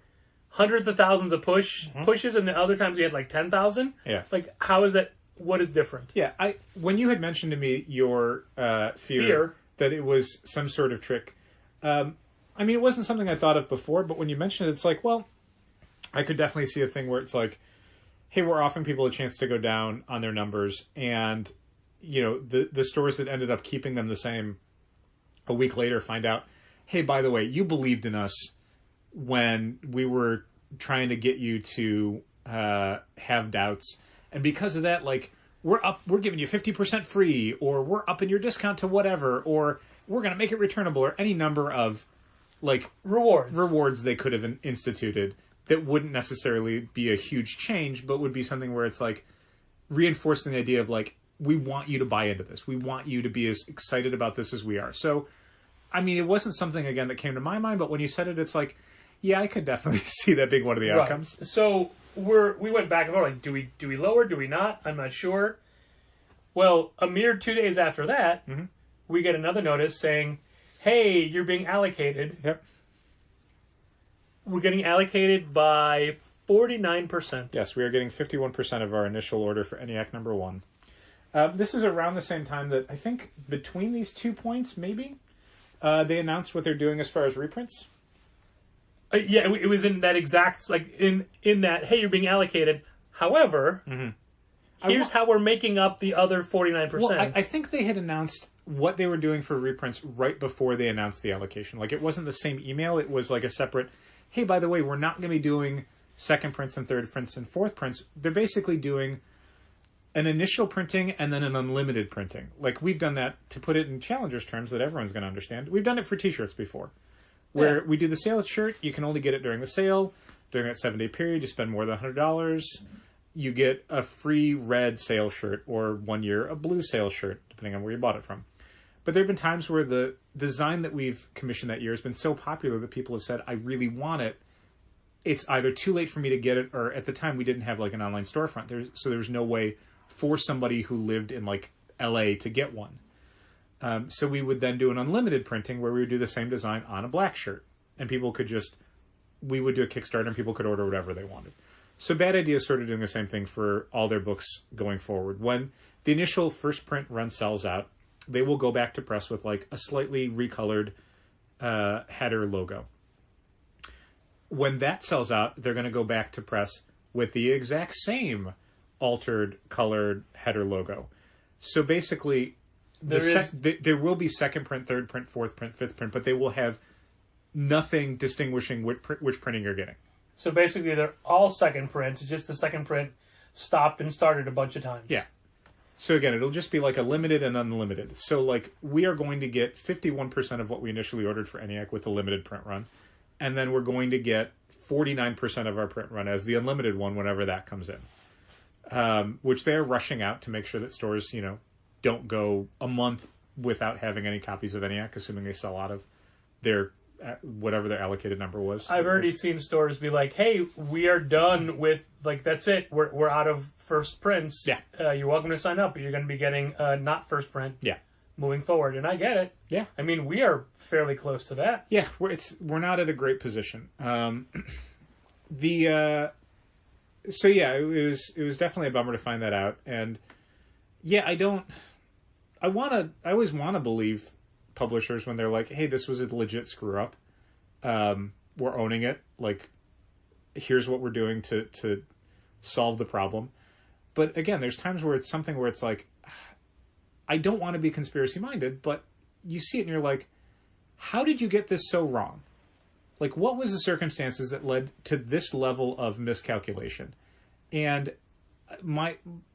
D: hundreds of thousands of pushes, and the other times we had, like, 10,000.
A: Yeah.
D: Like, how is that? What is different?
A: Yeah, when you had mentioned to me your fear that it was some sort of trick, I mean, it wasn't something I thought of before, but when you mentioned it, it's like, well, I could definitely see a thing where it's like, hey, we're offering people a chance to go down on their numbers, and, the stores that ended up keeping them the same a week later find out, hey, by the way, you believed in us when we were trying to get you to have doubts. And because of that, like, we're giving you 50% free, or we're upping your discount to whatever, or we're going to make it returnable, or any number of, like, rewards they could have instituted that wouldn't necessarily be a huge change, but would be something where it's, like, reinforcing the idea of, like, we want you to buy into this. We want you to be as excited about this as we are. So, I mean, it wasn't something, again, that came to my mind, but when you said it, it's like, yeah, I could definitely see that being one of the outcomes.
D: So we went back and forth, like, do we lower, do we not? I'm not sure. Well, a mere 2 days after that, we get another notice saying, hey, you're being allocated.
A: Yep.
D: We're getting allocated by 49%.
A: Yes, we are getting 51% of our initial order for ENIAC number 1. This is around the same time that, I think, between these 2 points, maybe, they announced what they're doing as far as reprints.
D: Yeah, it was in that exact, like, in that, hey, you're being allocated. However, here's how we're making up the other 49%.
A: Well, I think they had announced what they were doing for reprints right before they announced the allocation. Like, it wasn't the same email. It was like a separate, hey, by the way, we're not going to be doing second prints and third prints and fourth prints. They're basically doing an initial printing and then an unlimited printing. Like, we've done that, to put it in Challengers terms that everyone's going to understand. We've done it for t-shirts before. Where we do the sale shirt, you can only get it during the sale. During that 7-day period, you spend more than $100. You get a free red sale shirt, or 1 year a blue sale shirt, depending on where you bought it from. But there have been times where the design that we've commissioned that year has been so popular that people have said, I really want it. It's either too late for me to get it, or at the time we didn't have, like, an online storefront. So there was no way for somebody who lived in, like, LA to get one. So we would then do an unlimited printing where we would do the same design on a black shirt. And people could we would do a Kickstarter and people could order whatever they wanted. So Bad Idea started doing the same thing for all their books going forward. When the initial first print run sells out, they will go back to press with, like, a slightly recolored header logo. When that sells out, they're going to go back to press with the exact same altered colored header logo. So basically, there will be second print, third print, fourth print, fifth print, but they will have nothing distinguishing which printing you're getting.
D: So basically, they're all second prints. It's just the second print stopped and started a bunch of times.
A: Yeah. So again, it'll just be like a limited and unlimited. So like we are going to get 51% of what we initially ordered for ENIAC with the limited print run. And then we're going to get 49% of our print run as the unlimited one whenever that comes in. Which they're rushing out to make sure that stores, don't go a month without having any copies of ENIAC, assuming they sell out of their whatever their allocated number was.
D: I've already seen stores be like, "Hey, we are done with that's it. We're out of first prints.
A: Yeah,
D: you're welcome to sign up, but you're going to be getting not first print.
A: Yeah,
D: moving forward." And I get it.
A: Yeah,
D: I mean we are fairly close to that.
A: Yeah, we're not at a great position. So yeah, it was definitely a bummer to find that out, and yeah, I always want to believe publishers when they're like, hey, this was a legit screw up. We're owning it. Like, here's what we're doing to solve the problem. But again, there's times where it's something where it's like, I don't want to be conspiracy minded, but you see it and you're like, how did you get this so wrong? Like, what was the circumstances that led to this level of miscalculation? And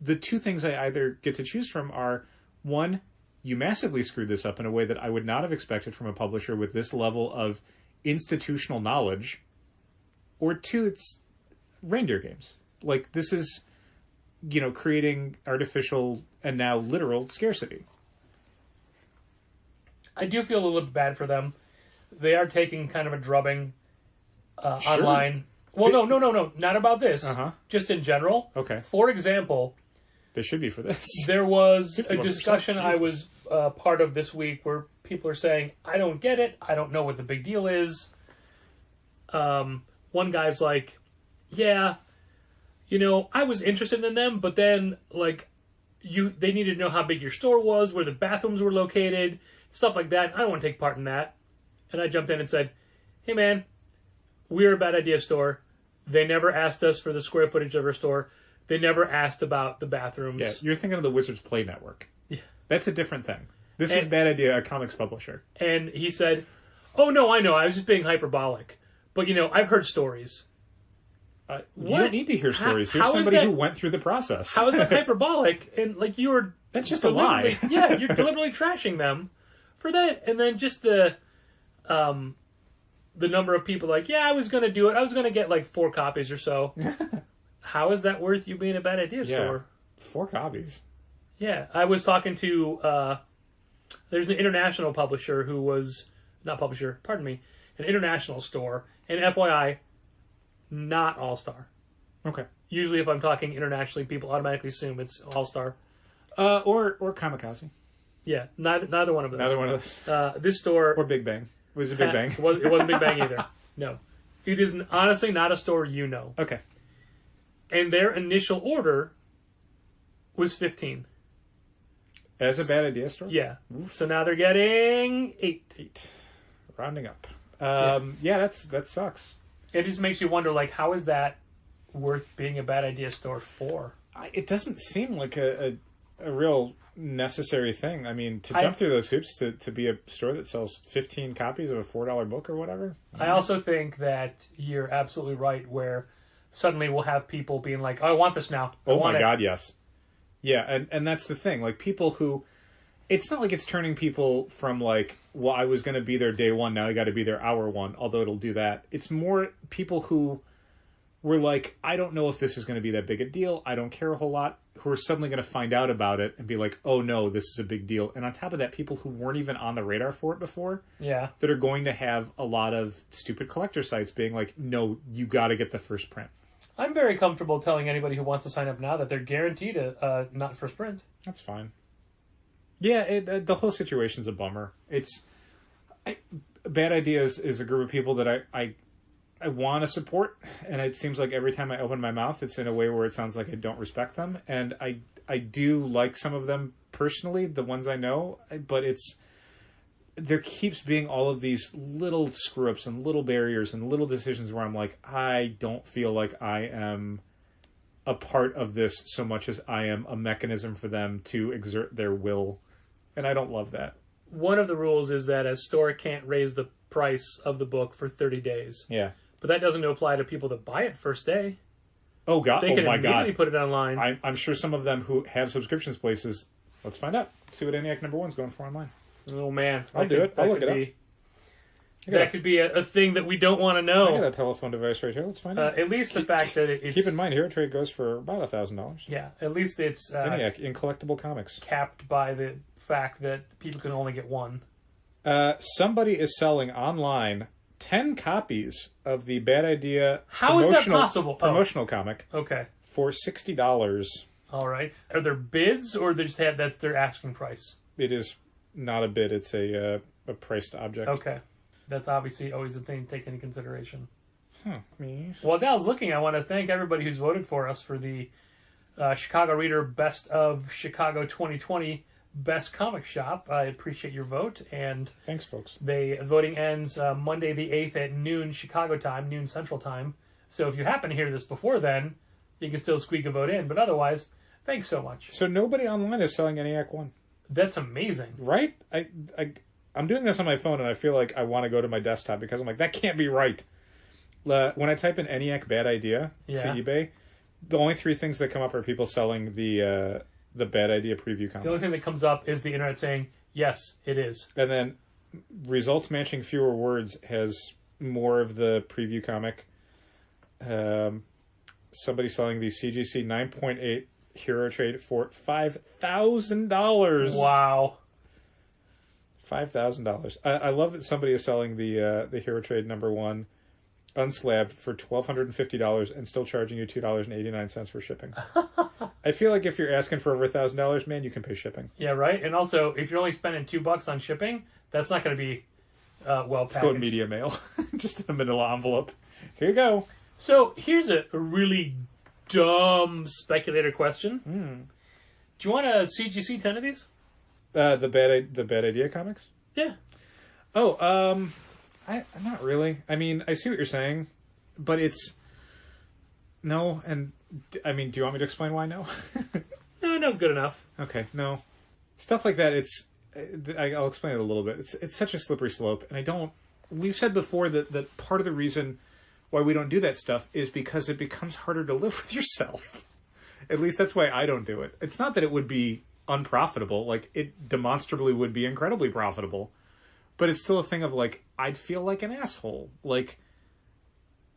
A: the two things I either get to choose from are, one, you massively screwed this up in a way that I would not have expected from a publisher with this level of institutional knowledge, or two, it's reindeer games. Like, this is, creating artificial and now literal scarcity.
D: I do feel a little bit bad for them. They are taking kind of a drubbing online. Well, no, not about this. Just in general.
A: Okay.
D: For example,
A: they should be for this.
D: There was a discussion I was part of this week where people are saying, I don't get it. I don't know what the big deal is. One guy's like, yeah, I was interested in them, but then they needed to know how big your store was, where the bathrooms were located, stuff like that. I don't want to take part in that. And I jumped in and said, hey man, we're a Bad Idea store. They never asked us for the square footage of our store. They never asked about the bathrooms.
A: Yeah, you're thinking of the Wizards Play Network.
D: Yeah.
A: That's a different thing. This is Bad Idea, a comics publisher.
D: And he said, oh no, I know, I was just being hyperbolic. But I've heard stories.
A: You don't need to hear stories. Here's somebody who went through the process.
D: How is that hyperbolic? And you were...
A: That's just a lie.
D: Yeah, you're deliberately trashing them for that. And then just the number of people I was going to do it. I was going to get 4 copies or so. How is that worth you being a Bad Idea store?
A: 4 copies.
D: Yeah, I was talking to... there's an international publisher who was... Not publisher, pardon me. An international store. And FYI, not All-Star.
A: Okay.
D: Usually if I'm talking internationally, people automatically assume it's All-Star.
A: Or Kamikaze.
D: Yeah, neither one of those.
A: Neither one of those.
D: This store...
A: Or Big Bang. Was it Big Bang?
D: It wasn't Big Bang either. No. It is honestly not a store you know.
A: Okay.
D: And their initial order was 15.
A: As a Bad Idea store?
D: Yeah. So now they're getting 8.
A: Rounding up. That sucks.
D: It just makes you wonder, how is that worth being a Bad Idea store for?
A: It doesn't seem like a real necessary thing. I mean, to jump through those hoops to be a store that sells 15 copies of a $4 book or whatever.
D: I also think that you're absolutely right, where suddenly we'll have people being like, oh, I want this now.
A: Oh my God, yes. Yeah, and that's the thing. People who... It's not like it's turning people from well, I was going to be there day one, now I got to be there hour one, although it'll do that. It's more people who were like, I don't know if this is going to be that big a deal. I don't care a whole lot. Who are suddenly going to find out about it and be like, oh no, this is a big deal. And on top of that, people who weren't even on the radar for it before.
D: Yeah. That
A: are going to have a lot of stupid collector sites being like, no, you got to get the first print.
D: I'm very comfortable telling anybody who wants to sign up now that they're guaranteed a not first print.
A: That's fine. Yeah, the whole situation's a bummer. Bad Ideas is a group of people that I want to support, and it seems like every time I open my mouth, it's in a way where it sounds like I don't respect them. And I do like some of them personally, the ones I know, but there keeps being all of these little screw-ups and little barriers and little decisions where I'm like, I don't feel like I am a part of this so much as I am a mechanism for them to exert their will. And I don't love that.
D: One of the rules is that a store can't raise the price of the book for 30 days.
A: Yeah.
D: But that doesn't apply to people that buy it first day.
A: Oh God!
D: They can
A: oh my
D: immediately
A: God!
D: put it online.
A: I'm sure some of them who have subscriptions places. Let's find out. Let's see what ENIAC #1's going for online.
D: Oh man,
A: I'll do it. I'll look it up.
D: That could be a thing that we don't want to know.
A: I got a telephone device right here. Let's find out.
D: At least the fact that it's...
A: Keep in mind, Hero Trade goes for about $1,000.
D: Yeah, at least it's
A: ENIAC in collectible comics.
D: capped by the fact that people can only get one.
A: Somebody is selling online 10 copies of the Bad Idea
D: How is that possible?
A: promotional comic
D: Okay.
A: for $60.
D: All right. Are there bids, or they just have that's their asking price?
A: It is not a bid. It's a priced object.
D: Okay. That's obviously always a thing to take into consideration.
A: Me.
D: While Dal's looking, I want to thank everybody who's voted for us for the Chicago Reader Best of Chicago 2020 Best Comic Shop. I appreciate your vote. And
A: Thanks, folks.
D: the voting ends Monday the 8th at noon Chicago time, noon Central time. So if you happen to hear this before then, you can still squeak a vote in. But otherwise, thanks so much.
A: So nobody online is selling ENIAC 1.
D: That's amazing.
A: Right? I'm doing this on my phone, and I feel like I want to go to my desktop because I'm like, that can't be right. When I type in ENIAC Bad Idea to eBay, the only 3 things that come up are people selling the Bad Idea preview comic.
D: The only thing that comes up is the internet saying, yes, it is.
A: And then results matching fewer words has more of the preview comic. Somebody selling the CGC 9.8 Hero Trade for $5,000.
D: Wow.
A: $5,000. I love that somebody is selling the Hero Trade #1 unslabbed for $1,250 and still charging you $2.89 for shipping. I feel like if you're asking for over $1,000, man, you can pay shipping.
D: Yeah, right. And also, if you're only spending $2 on shipping, that's not going to be well packaged.
A: Let's go media mail, just in a manila envelope. Here you go.
D: So here's a really dumb speculator question. Do you want a CGC 10 of these?
A: The bad idea comics.
D: Yeah.
A: Oh, not really. I mean, I see what you're saying, but it's no. And I mean, do you want me to explain why no?
D: No's good enough.
A: Okay, no. Stuff like that. I'll explain it a little bit. It's such a slippery slope, and I don't. We've said before that part of the reason why we don't do that stuff is because it becomes harder to live with yourself. At least that's why I don't do it. It's not that it would be unprofitable. Like, it demonstrably would be incredibly profitable. But it's still a thing of, like, I'd feel like an asshole. Like,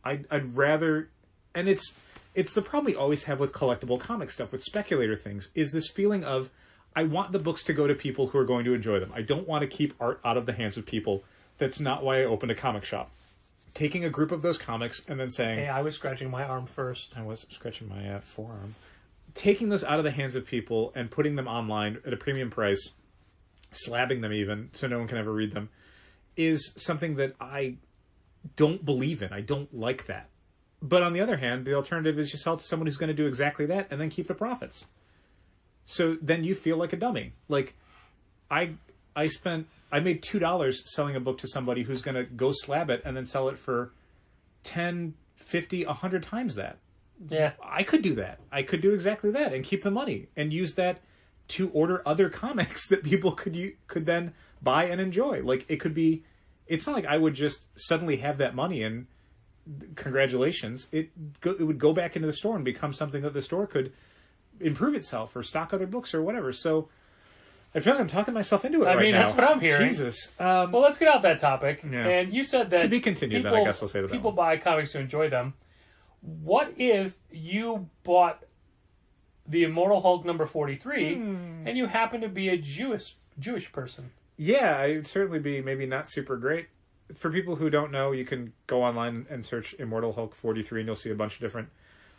A: I'd rather... And it's the problem we always have with collectible comic stuff, with speculator things, is this feeling of, I want the books to go to people who are going to enjoy them. I don't want to keep art out of the hands of people. That's not why I opened a comic shop. Taking a group of those comics and then saying...
D: Hey, I was scratching my arm first.
A: I was scratching my forearm. Taking those out of the hands of people and putting them online at a premium price, slabbing them even, so no one can ever read them, is something that I don't believe in. I don't like that. But on the other hand, the alternative is you sell it to someone who's going to do exactly that and then keep the profits. So then you feel like a dummy. Like, I made $2 selling a book to somebody who's going to go slab it and then sell it for 10, 50, 100 times that.
D: Yeah.
A: I could do that. I could do exactly that and keep the money and use that to order other comics that people could then buy and enjoy. Like, it could be... It's not like I would just suddenly have that money and congratulations. It would go back into the store and become something that the store could improve itself or stock other books or whatever. So I feel like I'm talking myself into it right now.
D: I mean, that's what I'm hearing.
A: Jesus.
D: Well, let's get off that topic.
A: Yeah.
D: And you said that...
A: To be continued, then I guess I'll say that.
D: People buy comics to enjoy them. What if you bought the Immortal Hulk #43 and you happen to be a Jewish person?
A: Yeah, it would certainly be maybe not super great. For people who don't know, you can go online and search Immortal Hulk 43 and you'll see a bunch of different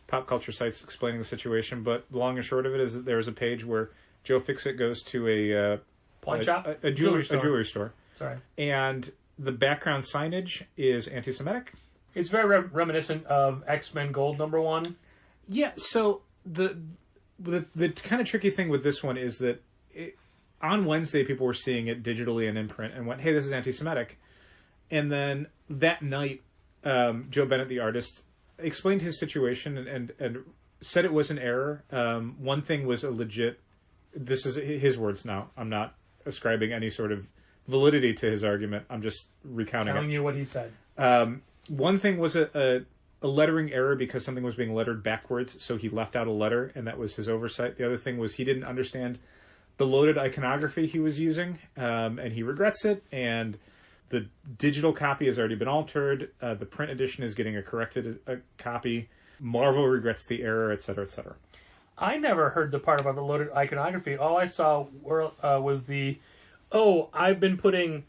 A: pop culture sites explaining the situation. But the long and short of it is that there's a page where Joe Fixit goes to a
D: pawn shop?
A: A jewelry store.
D: Sorry.
A: And the background signage is anti-Semitic.
D: It's very reminiscent of X-Men Gold #1.
A: Yeah, so the kind of tricky thing with this one is that on Wednesday people were seeing it digitally and in print and went, hey, this is anti-Semitic. And then that night, Joe Bennett, the artist, explained his situation and said it was an error. One thing was a legit... This is his words now. I'm not ascribing any sort of validity to his argument. I'm just recounting
D: Telling you what he said.
A: One thing was a a lettering error because something was being lettered backwards, so he left out a letter, and that was his oversight. The other thing was he didn't understand the loaded iconography he was using, and he regrets it, and the digital copy has already been altered. The print edition is getting a corrected copy. Marvel regrets the error, etc., etc.
D: I never heard the part about the loaded iconography. All I saw was I've been putting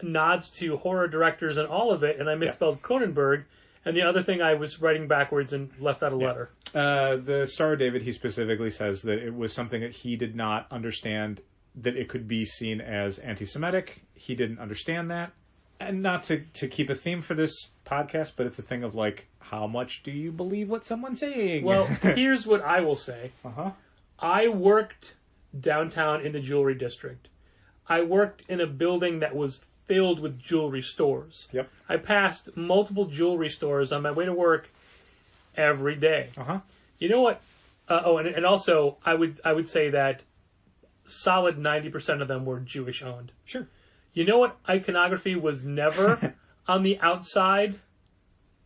D: nods to horror directors and all of it, and I misspelled Cronenberg. And the other thing, I was writing backwards and left out a letter.
A: The Star of David, he specifically says that it was something that he did not understand, that it could be seen as anti-Semitic. He didn't understand that. And not to keep a theme for this podcast, but it's a thing of, like, how much do you believe what someone's saying?
D: Well, here's what I will say.
A: Uh-huh.
D: I worked downtown in the jewelry district. I worked in a building that was filled with jewelry stores.
A: Yep.
D: I passed multiple jewelry stores on my way to work every day.
A: Uh-huh.
D: You know what? And also, I would say that solid 90% of them were Jewish owned.
A: Sure.
D: You know what iconography was never on the outside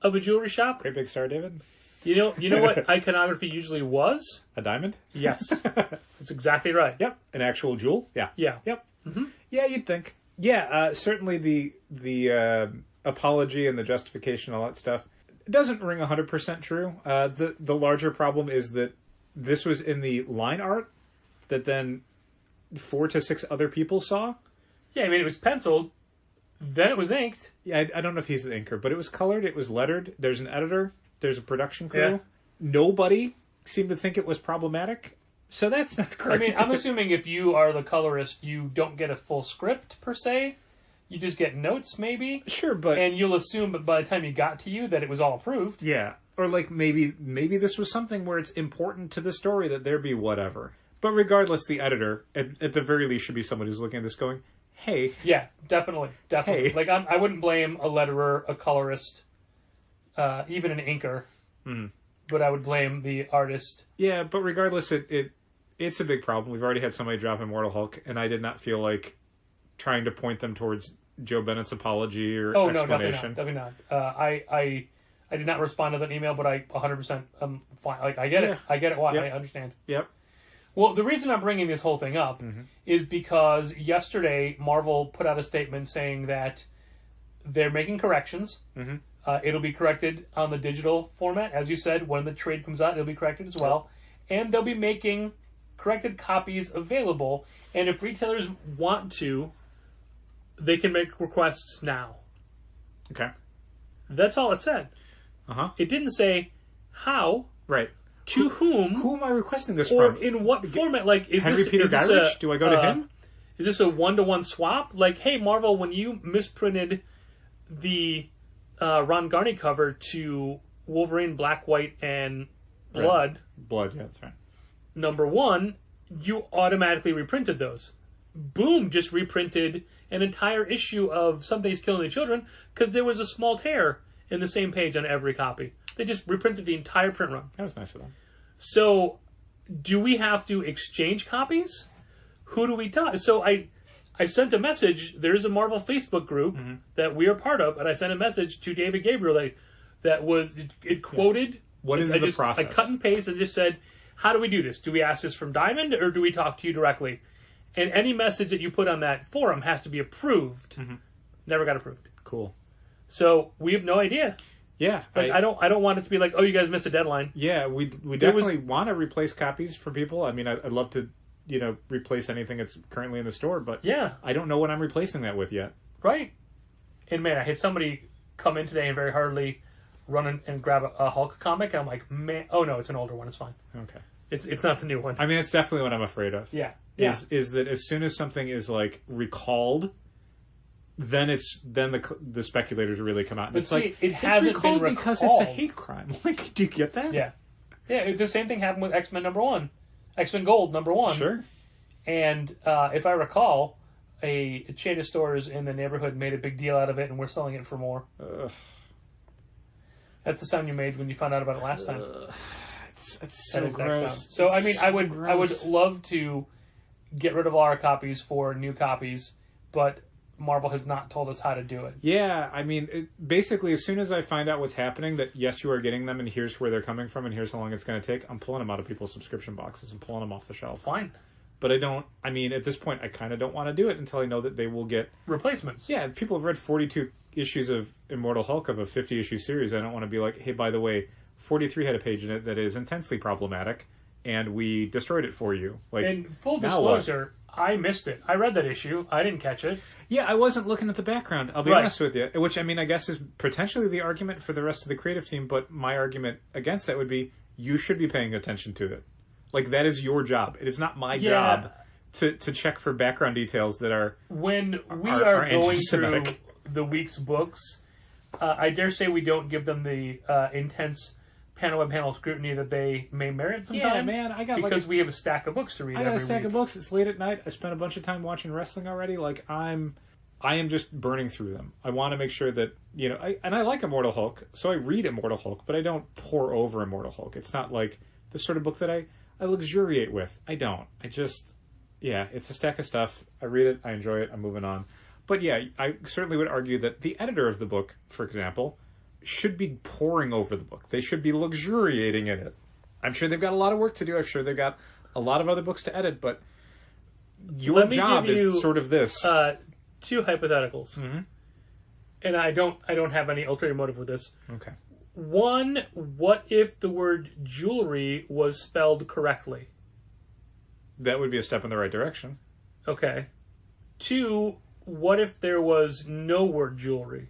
D: of a jewelry shop?
A: Great big Star of David.
D: You know what iconography usually was?
A: A diamond?
D: Yes. That's exactly right.
A: Yep. An actual jewel? Yeah.
D: Yeah.
A: Yep. Mm-hmm. Yeah, you'd think. Yeah, certainly the apology and the justification, all that stuff, doesn't ring 100% true. The larger problem is that this was in the line art that then 4 to 6 other people saw.
D: Yeah, I mean, it was penciled, then it was inked.
A: Yeah, I don't know if he's the inker, but it was colored, it was lettered, there's an editor, there's a production crew.
D: Yeah.
A: Nobody seemed to think it was problematic, so that's not great.
D: I mean, I'm assuming if you are the colorist, you don't get a full script, per se. You just get notes, maybe.
A: Sure, but...
D: And you'll assume that by the time you got to you that it was all approved.
A: Yeah, or like maybe this was something where it's important to the story that there be whatever. But regardless, the editor, at the very least, should be someone who's looking at this going, hey.
D: Yeah, definitely.
A: Hey.
D: Like, I wouldn't blame a letterer, a colorist, even an inker.
A: Mm-hmm.
D: But I would blame the artist.
A: Yeah, but regardless, it's a big problem. We've already had somebody drop Immortal Hulk, and I did not feel like trying to point them towards Joe Bennett's apology or explanation.
D: No, definitely not. I did not respond to that email, but I 100% am fine. Like, I get it. I get it. Why?
A: Yep.
D: I understand.
A: Yep.
D: Well, the reason I'm bringing this whole thing up is because yesterday Marvel put out a statement saying that they're making corrections. Mm-hmm. It'll be corrected on the digital format. As you said, when the trade comes out, it'll be corrected as well. And they'll be making corrected copies available. And if retailers want to, they can make requests now.
A: Okay.
D: That's all it said.
A: Uh-huh.
D: It didn't say how.
A: Right.
D: To whom?
A: Who am I requesting this
D: or
A: from?
D: In what format? Like, is
A: Henry Peter Gyrich? Do I go to him?
D: Is this a one-to-one swap? Like, hey, Marvel, when you misprinted the Ron Garney cover to Wolverine, Black, White, and Blood...
A: Blood, yeah, that's right.
D: Number 1, you automatically reprinted those. Boom just reprinted an entire issue of Something's Killing the Children because there was a small tear in the same page on every copy. They just reprinted the entire print run.
A: That was nice of them.
D: So, do we have to exchange copies? Who do we talk? So I sent a message. There's a Marvel Facebook group that we are part of, and I sent a message to David Gabriel that was it quoted.
A: Yeah. What is the process?
D: I cut and paste and just said, how do we do this? Do we ask this from Diamond, or do we talk to you directly? And any message that you put on that forum has to be approved. Mm-hmm. Never got approved.
A: Cool.
D: So we have no idea.
A: Yeah,
D: like, I don't want it to be like, oh, you guys missed a deadline.
A: Yeah, we definitely want to replace copies for people. I mean, I'd love to, replace anything that's currently in the store, but
D: yeah,
A: I don't know what I'm replacing that with yet.
D: Right. And man, I had somebody come in today and very hurriedly run and grab a Hulk comic. And I'm like, man, oh no, it's an older one. It's fine.
A: Okay.
D: It's not the new one.
A: I mean, it's definitely what I'm afraid of.
D: Yeah.
A: Is that as soon as something is like recalled, then the speculators really come out. And
D: but
A: it's
D: see,
A: like
D: it hasn't
A: recalled
D: been
A: because it's a hate crime. Like, do you get that?
D: Yeah. Yeah. The same thing happened with X-Men #1, X-Men Gold #1.
A: Sure.
D: And if I recall, a chain of stores in the neighborhood made a big deal out of it, and we're selling it for more. That's the sound you made when you found out about it last time.
A: It's so gross.
D: So
A: it's
D: I mean,
A: so
D: I would
A: gross.
D: love to get rid of all our copies for new copies, but Marvel has not told us how to do it.
A: Yeah, I mean, basically, as soon as I find out what's happening, that yes, you are getting them, and here's where they're coming from, and here's how long it's going to take, I'm pulling them out of people's subscription boxes and pulling them off the shelf.
D: Fine.
A: But I mean, at this point, I kind of don't want to do it until I know that they will get...
D: Replacements.
A: Yeah, people have read 42 issues of Immortal Hulk of a 50-issue series. I don't want to be like, hey, by the way, 43 had a page in it that is intensely problematic, and we destroyed it for you. Like,
D: and full disclosure, I missed it. I read that issue. I didn't catch it.
A: Yeah, I wasn't looking at the background, I'll be honest with you. Which, I mean, I guess is potentially the argument for the rest of the creative team, but my argument against that would be, you should be paying attention to it. Like, that is your job. It is not my job to check for background details that are
D: when we are going through
A: anti-Semitic.
D: the week's books, I dare say we don't give them the intense panel-by-panel scrutiny that they may merit sometimes.
A: Yeah, man, I got
D: because we have a stack of books to read.
A: I got
D: every
A: a stack
D: week.
A: of books. It's late at night. I spent a bunch of time watching wrestling already. Like, I am just burning through them. I want to make sure that, you know, I like Immortal Hulk, so I read Immortal Hulk, but I don't pour over Immortal Hulk. It's not like the sort of book that I luxuriate with. I don't. I just, yeah, it's a stack of stuff. I read it. I enjoy it. I'm moving on. But yeah, I certainly would argue that the editor of the book, for example, should be poring over the book. They should be luxuriating in it. I'm sure they've got a lot of work to do. I'm sure they've got a lot of other books to edit, but your job is sort of this.
D: Two hypotheticals.
A: Mm-hmm.
D: And I don't have any ulterior motive with this.
A: Okay.
D: One, what if the word jewelry was spelled correctly?
A: That would be a step in the right direction.
D: Okay. Two, what if there was no word jewelry?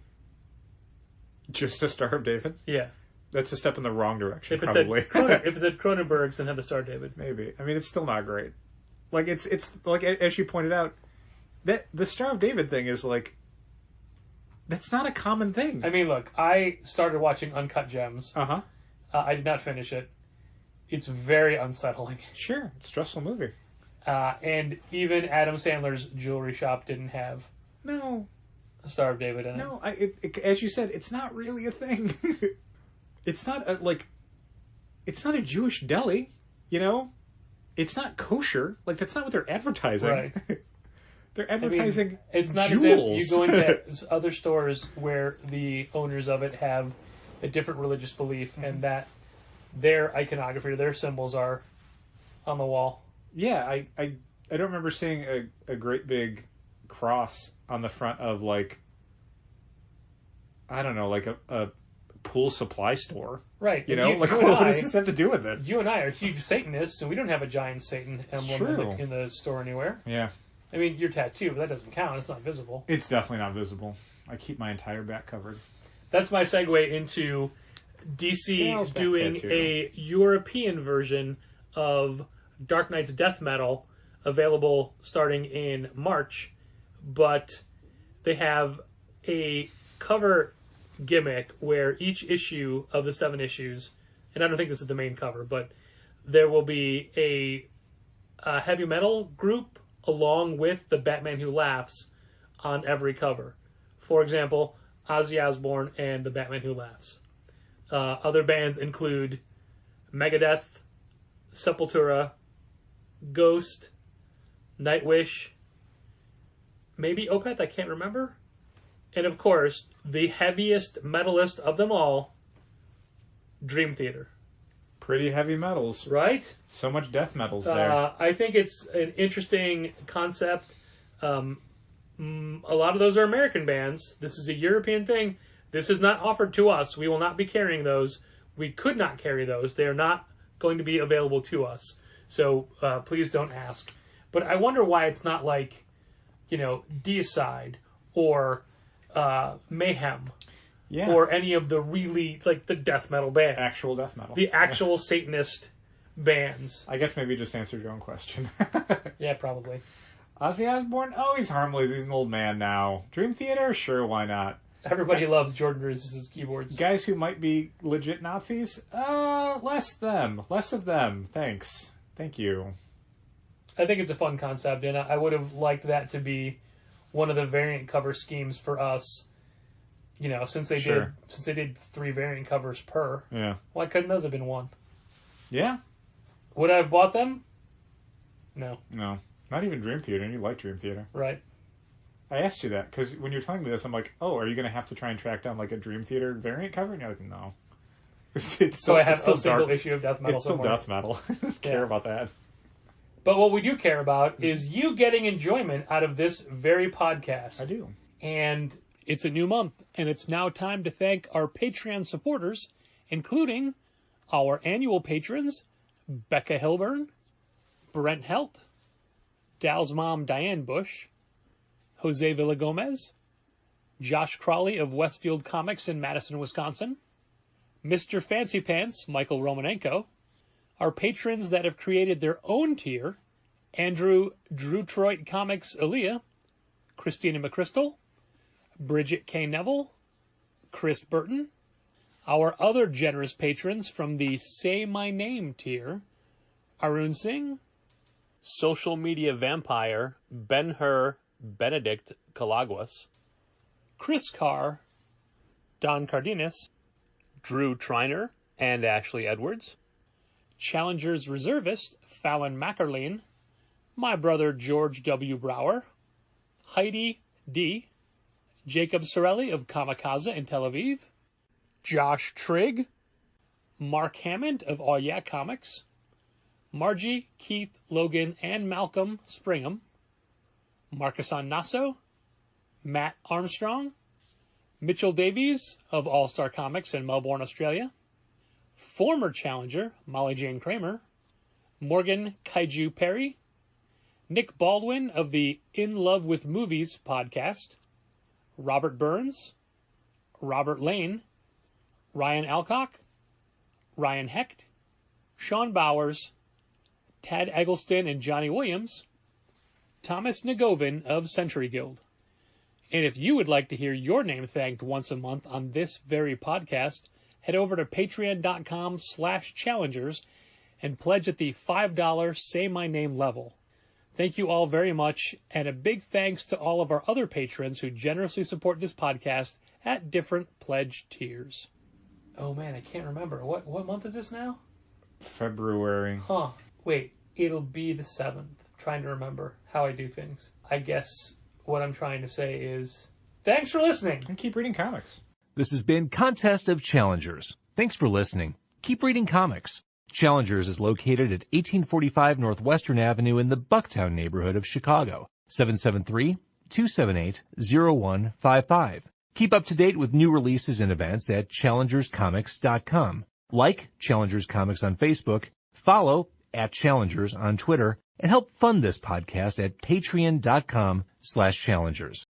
A: Just a Star of David?
D: Yeah.
A: That's a step in the wrong direction,
D: If it
A: probably.
D: said if it said Cronenberg's and had the Star of David.
A: Maybe. I mean, it's still not great. Like, it's like, as you pointed out, that the Star of David thing is like, that's not a common thing.
D: I mean, look, I started watching Uncut Gems.
A: Uh-huh.
D: I did not finish it. It's very unsettling.
A: Sure. It's a stressful movie.
D: And even Adam Sandler's jewelry shop didn't have
A: No.
D: the Star of David in it.
A: No, as you said, it's not really a thing. It's not it's not a Jewish deli, you know? It's not kosher. Like, that's not what they're advertising.
D: Right.
A: They're advertising
D: it's not
A: jewels.
D: as if you go into other stores where the owners of it have a different religious belief and that their iconography, their symbols are on the wall.
A: Yeah, I don't remember seeing a great big cross on the front of, like, I don't know, like a pool supply store.
D: Right.
A: You know? Like, what does this have to do with it?
D: You and I are huge Satanists, and we don't have a giant Satan emblem in the store anywhere.
A: Yeah.
D: I mean, you're tattooed, but that doesn't count. It's not visible.
A: It's definitely not visible. I keep my entire back covered.
D: That's my segue into DC doing a European version of Dark Knight's Death Metal, available starting in March, but they have a cover gimmick where each issue of the 7 issues, and I don't think this is the main cover, but there will be a heavy metal group along with the Batman Who Laughs on every cover. For example, Ozzy Osbourne and the Batman Who Laughs. Other bands include Megadeth, Sepultura, Ghost, Nightwish, maybe Opeth, I can't remember. And of course, the heaviest metalist of them all, Dream Theater.
A: Pretty heavy metals.
D: Right?
A: So much death metals there.
D: I think it's an interesting concept. A lot of those are American bands. This is a European thing. This is not offered to us. We will not be carrying those. We could not carry those. They are not going to be available to us. So please don't ask. But I wonder why it's not like, you know, Deicide or Mayhem.
A: Yeah.
D: Or any of the really, like, the death metal bands.
A: Actual death metal.
D: The actual Satanist bands.
A: I guess maybe you just answered your own question.
D: Yeah, probably.
A: Ozzy Osbourne? Oh, he's harmless. He's an old man now. Dream Theater? Sure, why not?
D: Everybody loves Jordan Resistance keyboards.
A: Guys who might be legit Nazis? Less them. Less of them. Thanks. Thank you.
D: I think it's a fun concept, and I would have liked that to be one of the variant cover schemes for us. You know, since they did 3 variant covers per.
A: Yeah.
D: Why couldn't those have been 1?
A: Yeah?
D: Would I have bought them? No.
A: No. Not even Dream Theater, and you like Dream Theater.
D: Right.
A: I asked you that because when you're telling me this, I'm like, oh, are you going to have to try and track down like a Dream Theater variant cover? And you're like, no.
D: So I have
A: still
D: a single
A: dark.
D: issue of Death Metal.
A: It's still
D: somewhere.
A: death metal. I don't care about that.
D: But what we do care about is you getting enjoyment out of this very podcast.
A: I do.
D: And it's a new month, and it's now time to thank our Patreon supporters, including our annual patrons, Becca Hilburn, Brent Helt, Dal's mom Diane Bush, Jose Villagomez, Josh Crawley of Westfield Comics in Madison, Wisconsin, Mr. Fancy Pants Michael Romanenko, our patrons that have created their own tier, Andrew Drewtroit Comics Aaliyah, Christina McChrystal, Bridget K. Neville, Chris Burton, our other generous patrons from the Say My Name tier, Arun Singh, Social Media Vampire Ben-Hur Benedict Calaguas, Chris Carr, Don Cardenas, Drew Triner and Ashley Edwards, Challengers Reservist Fallon Mackerline, my brother George W. Brower, Heidi D., Jacob Sorelli of Kamikaze in Tel Aviv, Josh Trigg, Mark Hammond of All Yeah Comics, Margie, Keith, Logan, and Malcolm Springham, Marcus Nasso, Matt Armstrong, Mitchell Davies of All Star Comics in Melbourne, Australia, former challenger Molly Jane Kramer, Morgan Kaiju Perry, Nick Baldwin of the In Love with Movies podcast, Robert Burns, Robert Lane, Ryan Alcock, Ryan Hecht, Sean Bowers, Tad Eggleston and Johnny Williams, Thomas Nagovin of Century Guild. And if you would like to hear your name thanked once a month on this very podcast, head over to patreon.com/challengers and pledge at the $5 Say My Name level. Thank you all very much, and a big thanks to all of our other patrons who generously support this podcast at different pledge tiers. Oh man, I can't remember. What month is this now?
A: February.
D: Huh. Wait, it'll be the 7th. I'm trying to remember how I do things. I guess what I'm trying to say is, thanks for listening.
A: And keep reading comics.
C: This has been Contest of Challengers. Thanks for listening. Keep reading comics. Challengers is located at 1845 Northwestern Avenue in the Bucktown neighborhood of Chicago. 773-278-0155. Keep up to date with new releases and events at challengerscomics.com. Like Challengers Comics on Facebook, follow @Challengers on Twitter, and help fund this podcast at patreon.com/challengers.